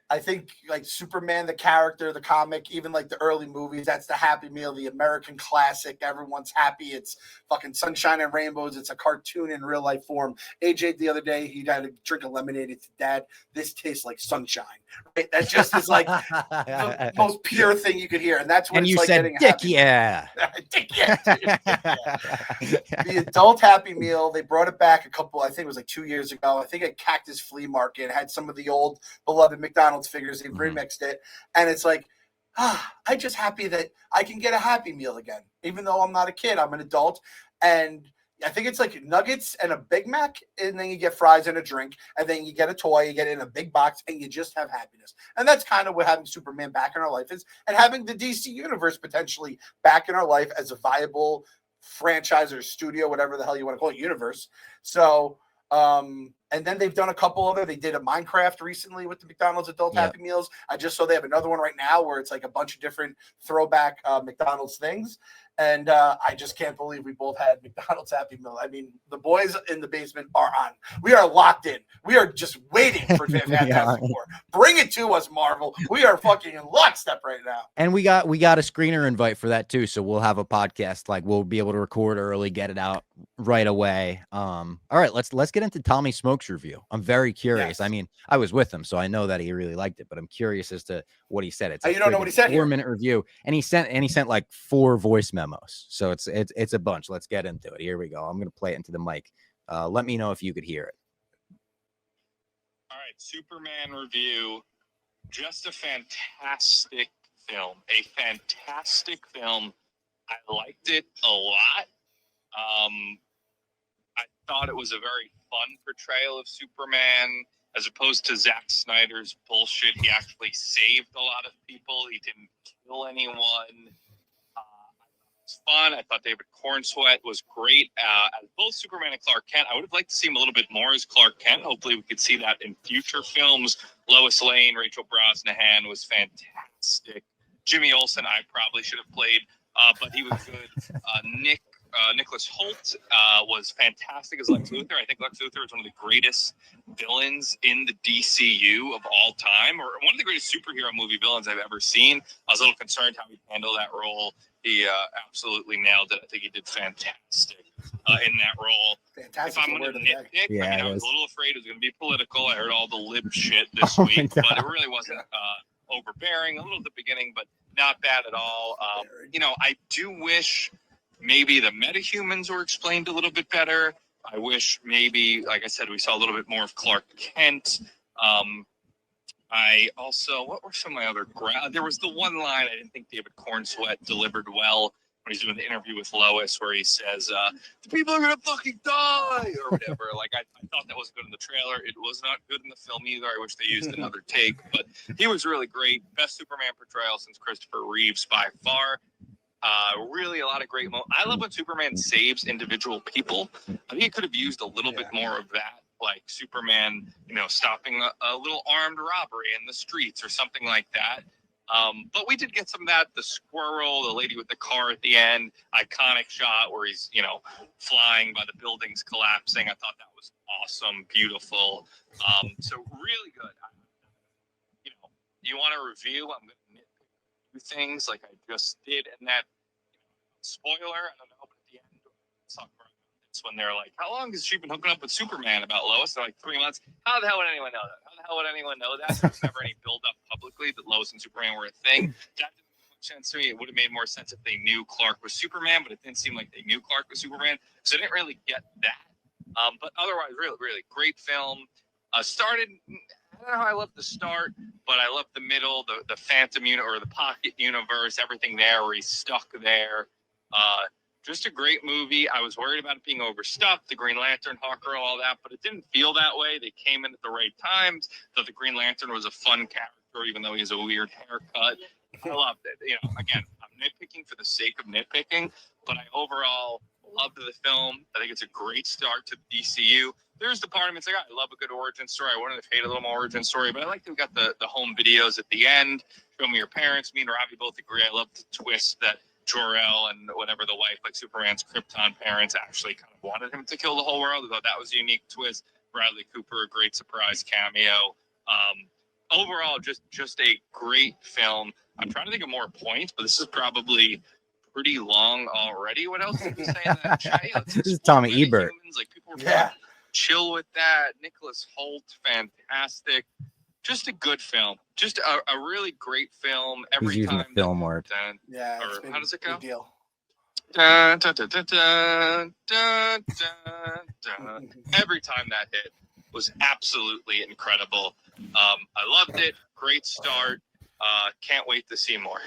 I think like Superman, the character, the comic, even like the early movies, that's the Happy Meal, the American classic. Everyone's happy. It's fucking sunshine and rainbows. It's a cartoon in real life form. AJ the other day, he had to drink a lemonade. It's Dad, this tastes like sunshine. Right? That just is like the most pure thing you could hear. And that's what and it's you like said, getting Dick, yeah. Dick, yeah. The adult Happy Meal, they brought it back I think it was like 2 years ago. I think at Cactus Flea Market, had some of the old beloved McDonald's figures. They've remixed it, and it's like, I'm just happy that I can get a Happy Meal again, even though I'm not a kid. I'm an adult, and I think it's like nuggets and a Big Mac, and then you get fries and a drink, and then you get a toy, you get it in a big box, and you just have happiness. And that's kind of what having Superman back in our life is, and having the DC universe potentially back in our life as a viable franchise or studio, whatever the hell you want to call it, universe. So And then they've done a couple other. They did a Minecraft recently with the McDonald's adult Happy Meals. I just saw they have another one right now where it's like a bunch of different throwback McDonald's things. And I just can't believe we both had McDonald's Happy Meal. I mean, the boys in the basement are on. We are locked in. We are just waiting for Fantastic Four. Bring it to us, Marvel. We are fucking in lockstep right now. And we got a screener invite for that too. So we'll have a podcast. Like we'll be able to record early, get it out right away. All right, let's get into Tommy Smoke's review. I'm very curious. Yes. I mean, I was with him, so I know that he really liked it, but I'm curious as to what he said. It's you don't know what he said. 4-minute review, and he sent like 4 voice memos. So it's a bunch. Let's get into it. Here we go. I'm gonna play it into the mic. Let me know if you could hear it. All right, Superman review. Just a fantastic film. A fantastic film. I liked it a lot. I thought it was a very fun portrayal of Superman, as opposed to Zack Snyder's bullshit. He actually saved a lot of people. He didn't kill anyone. It was fun. I thought David Cornsweet was great as both Superman and Clark Kent. I would have liked to see him a little bit more as Clark Kent. Hopefully we could see that in future films. Lois Lane, Rachel Brosnahan was fantastic. Jimmy Olsen, I probably should have played, but he was good. Nicholas Hoult was fantastic as Lex Luthor. I think Lex Luthor is one of the greatest villains in the DCU of all time, or one of the greatest superhero movie villains I've ever seen. I was a little concerned how he handled that role. He absolutely nailed it. I think he did fantastic in that role. Fantastic. If I'm going to nitpick, I was a little afraid it was going to be political. I heard all the lib shit this week, but it really wasn't overbearing. A little at the beginning, but not bad at all. I do wish maybe the metahumans were explained a little bit better. I wish maybe, like I said, we saw a little bit more of Clark Kent. I also, what were some of my other there was the one line I didn't think David Cornsweet delivered well when he's doing the interview with Lois, where he says, the people are gonna fucking die or whatever. Like I thought that was good in the trailer. It was not good in the film either. I wish they used another take, but he was really great. Best Superman portrayal since Christopher Reeves by far. Really a lot of great moments. I love when Superman saves individual people. I think he could have used a little bit more of that, like Superman, stopping a little armed robbery in the streets or something like that. But we did get some of that. The squirrel, the lady with the car at the end, iconic shot where he's, flying by the buildings collapsing. I thought that was awesome, beautiful. So really good. You want a review? I'm going to nitpick things like I just did, and that spoiler, I don't know, but at the end, let's talk about this when they're like, how long has she been hooking up with Superman about Lois? They're like 3 months. How the hell would anyone know that? How the hell would anyone know that? There was never any build up publicly that Lois and Superman were a thing. That didn't make much sense to me. It would have made more sense if they knew Clark was Superman, but it didn't seem like they knew Clark was Superman, so I didn't really get that. But otherwise, really, really great film. I don't know how I love the start, but I love the middle, the Phantom or the Pocket Universe, everything there where he's stuck there. Just a great movie. I was worried about it being overstuffed, the Green Lantern, Hawkgirl, all that, but it didn't feel that way. They came in at the right times. Thought the Green Lantern was a fun character, even though he has a weird haircut. I loved it. Again, I'm nitpicking for the sake of nitpicking, but I overall loved the film. I think it's a great start to the DCU. There's the part of me that's like, I love a good origin story. I wanted to hate a little more origin story, but I like that we got the home videos at the end. Show me your parents. Me and Robbie both agree. I love the twist that Jor-El and whatever the wife, like Superman's Krypton parents, actually kind of wanted him to kill the whole world. I thought that was a unique twist. Bradley Cooper, a great surprise cameo. Overall, just a great film. I'm trying to think of more points, but this is probably pretty long already. What else did we say in that chat? This is Tommy Ebert. Like people were chill with that. Nicholas Hoult, fantastic. Just a good film. Just a really great film. Every He's using time the film word. How does it go? Deal. Dun, dun, dun, dun, dun, dun, dun, dun. Every time that hit was absolutely incredible. I loved it. Great start. Can't wait to see more.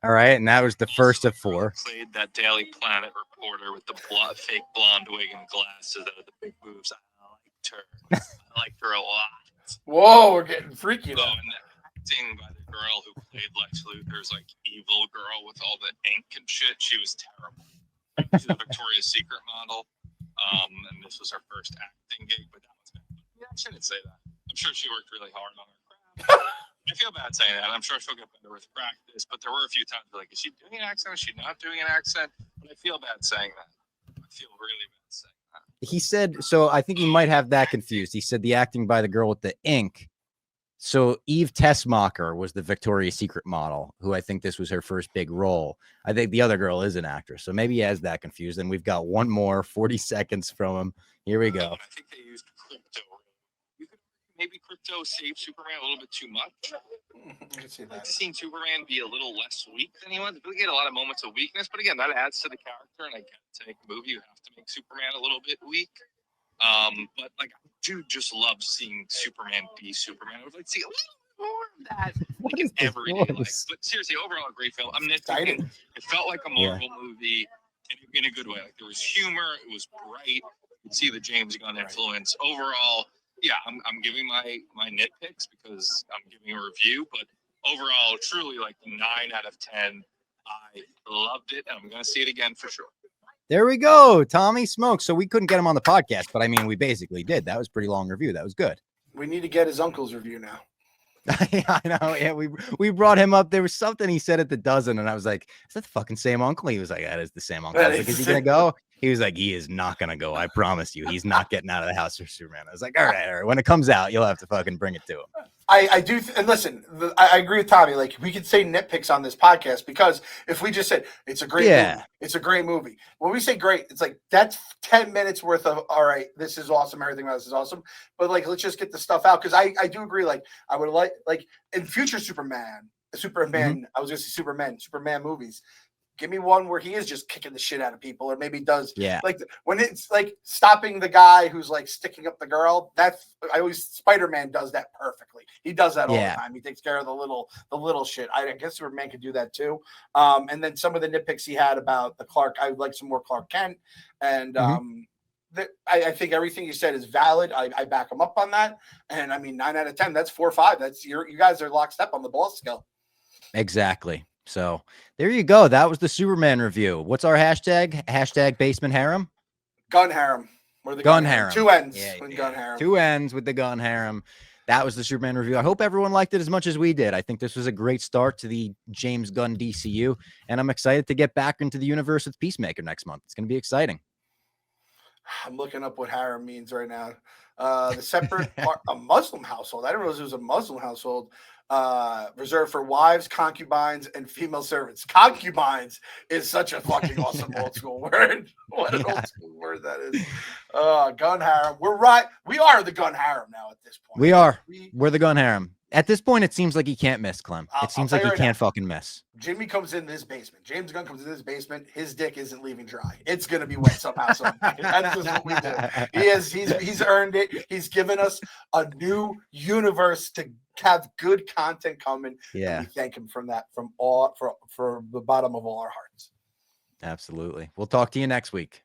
All right, and that was the first of 4. Played that Daily Planet reporter with the fake blonde wig and glasses that had the big boobs. I liked her a lot. Whoa, we're getting freaky though. though. And the acting by the girl who played Lex Luthor's like evil girl with all the ink and shit, she was terrible. She's a Victoria's Secret model, and this was her first acting gig, but that was shouldn't say that. I'm sure she worked really hard on her craft. I feel bad saying that. I'm sure she'll get better with practice, but there were a few times where, like, is she doing an accent? Is she not doing an accent? But I feel bad saying that. I feel really bad saying that. He said, so I think he might have that confused. He said the acting by the girl with the ink. So Eve Tessmacher was the Victoria's Secret model, who I think this was her first big role. I think the other girl is an actress. So maybe he has that confused. And we've got one more 40 seconds from him. Here we go. I think they used Crypto. You could maybe Crypto saved Superman a little bit too much. I can see I'd like that. to see Superman be a little less weak than he was. We get a lot of moments of weakness, but again, that adds to the character. And I get to make a movie, you have to make Superman a little bit weak. But like, I do just love seeing Superman be Superman. I would like to see a little more of that, like in everyday life. But seriously, overall, a great film. I'm nitpicking. It felt like a Marvel movie in a good way. Like, there was humor. It was bright. You could see the James Gunn influence. Overall, yeah, I'm giving my nitpicks because I'm giving a review. But overall, truly, like 9 out of 10. I loved it, and I'm going to see it again for sure. There we go. Tommy Smokes. So we couldn't get him on the podcast, but I mean, we basically did. That was a pretty long review. That was good. We need to get his uncle's review now. I know. Yeah, we brought him up. There was something he said at the dozen, and I was like, "Is that the fucking same uncle?" He was like, "That is the same uncle." I was like, "Is he gonna go?" He was like, "He is not gonna go. I promise you, he's not getting out of the house for Superman." I was like, "All right. When it comes out, you'll have to fucking bring it to him." I do, and listen, I agree with Tommy. Like, we could say nitpicks on this podcast because if we just said it's a great movie, it's a great movie. When we say great, it's like that's 10 minutes worth of all right, this is awesome, everything about this is awesome. But like, let's just get the stuff out because I do agree. Like, I would like in future Superman, I was gonna say Superman movies. Give me one where he is just kicking the shit out of people, or maybe does like when it's like stopping the guy who's like sticking up the girl. Spider-Man does that perfectly. He does that all the time. He takes care of the little shit. I guess Superman could do that too. And then some of the nitpicks he had about the Clark. I would like some more Clark Kent. And I think everything you said is valid. I back him up on that. And I mean, 9 out of 10. That's 4 or 5. That's you guys are lockstep on the ball scale. Exactly. So there you go. That was the Superman review. What's our hashtag? Hashtag basement harem. Gun harem. Or the gun harem. 2 ends. Gun harem. 2 ends with the gun harem. That was the Superman review. I hope everyone liked it as much as we did. I think this was a great start to the James Gunn DCU, and I'm excited to get back into the universe with Peacemaker next month. It's going to be exciting. I'm looking up what harem means right now. The separate part, a Muslim household. I didn't realize it was a Muslim household. Reserved for wives, concubines, and female servants. Concubines is such a fucking awesome old school word. What an old school word that is. Gun harem. We're right. We are the gun harem now at this point. We are. We're the gun harem. At this point, it seems like he can't miss, Clem. It seems like he can't fucking miss. Jimmy comes in this basement. James Gunn comes in this basement. His dick isn't leaving dry. It's gonna be wet somehow. That's just what we do. He's earned it. He's given us a new universe to have good content coming. Yeah, and we thank him from the bottom of all our hearts. Absolutely. We'll talk to you next week.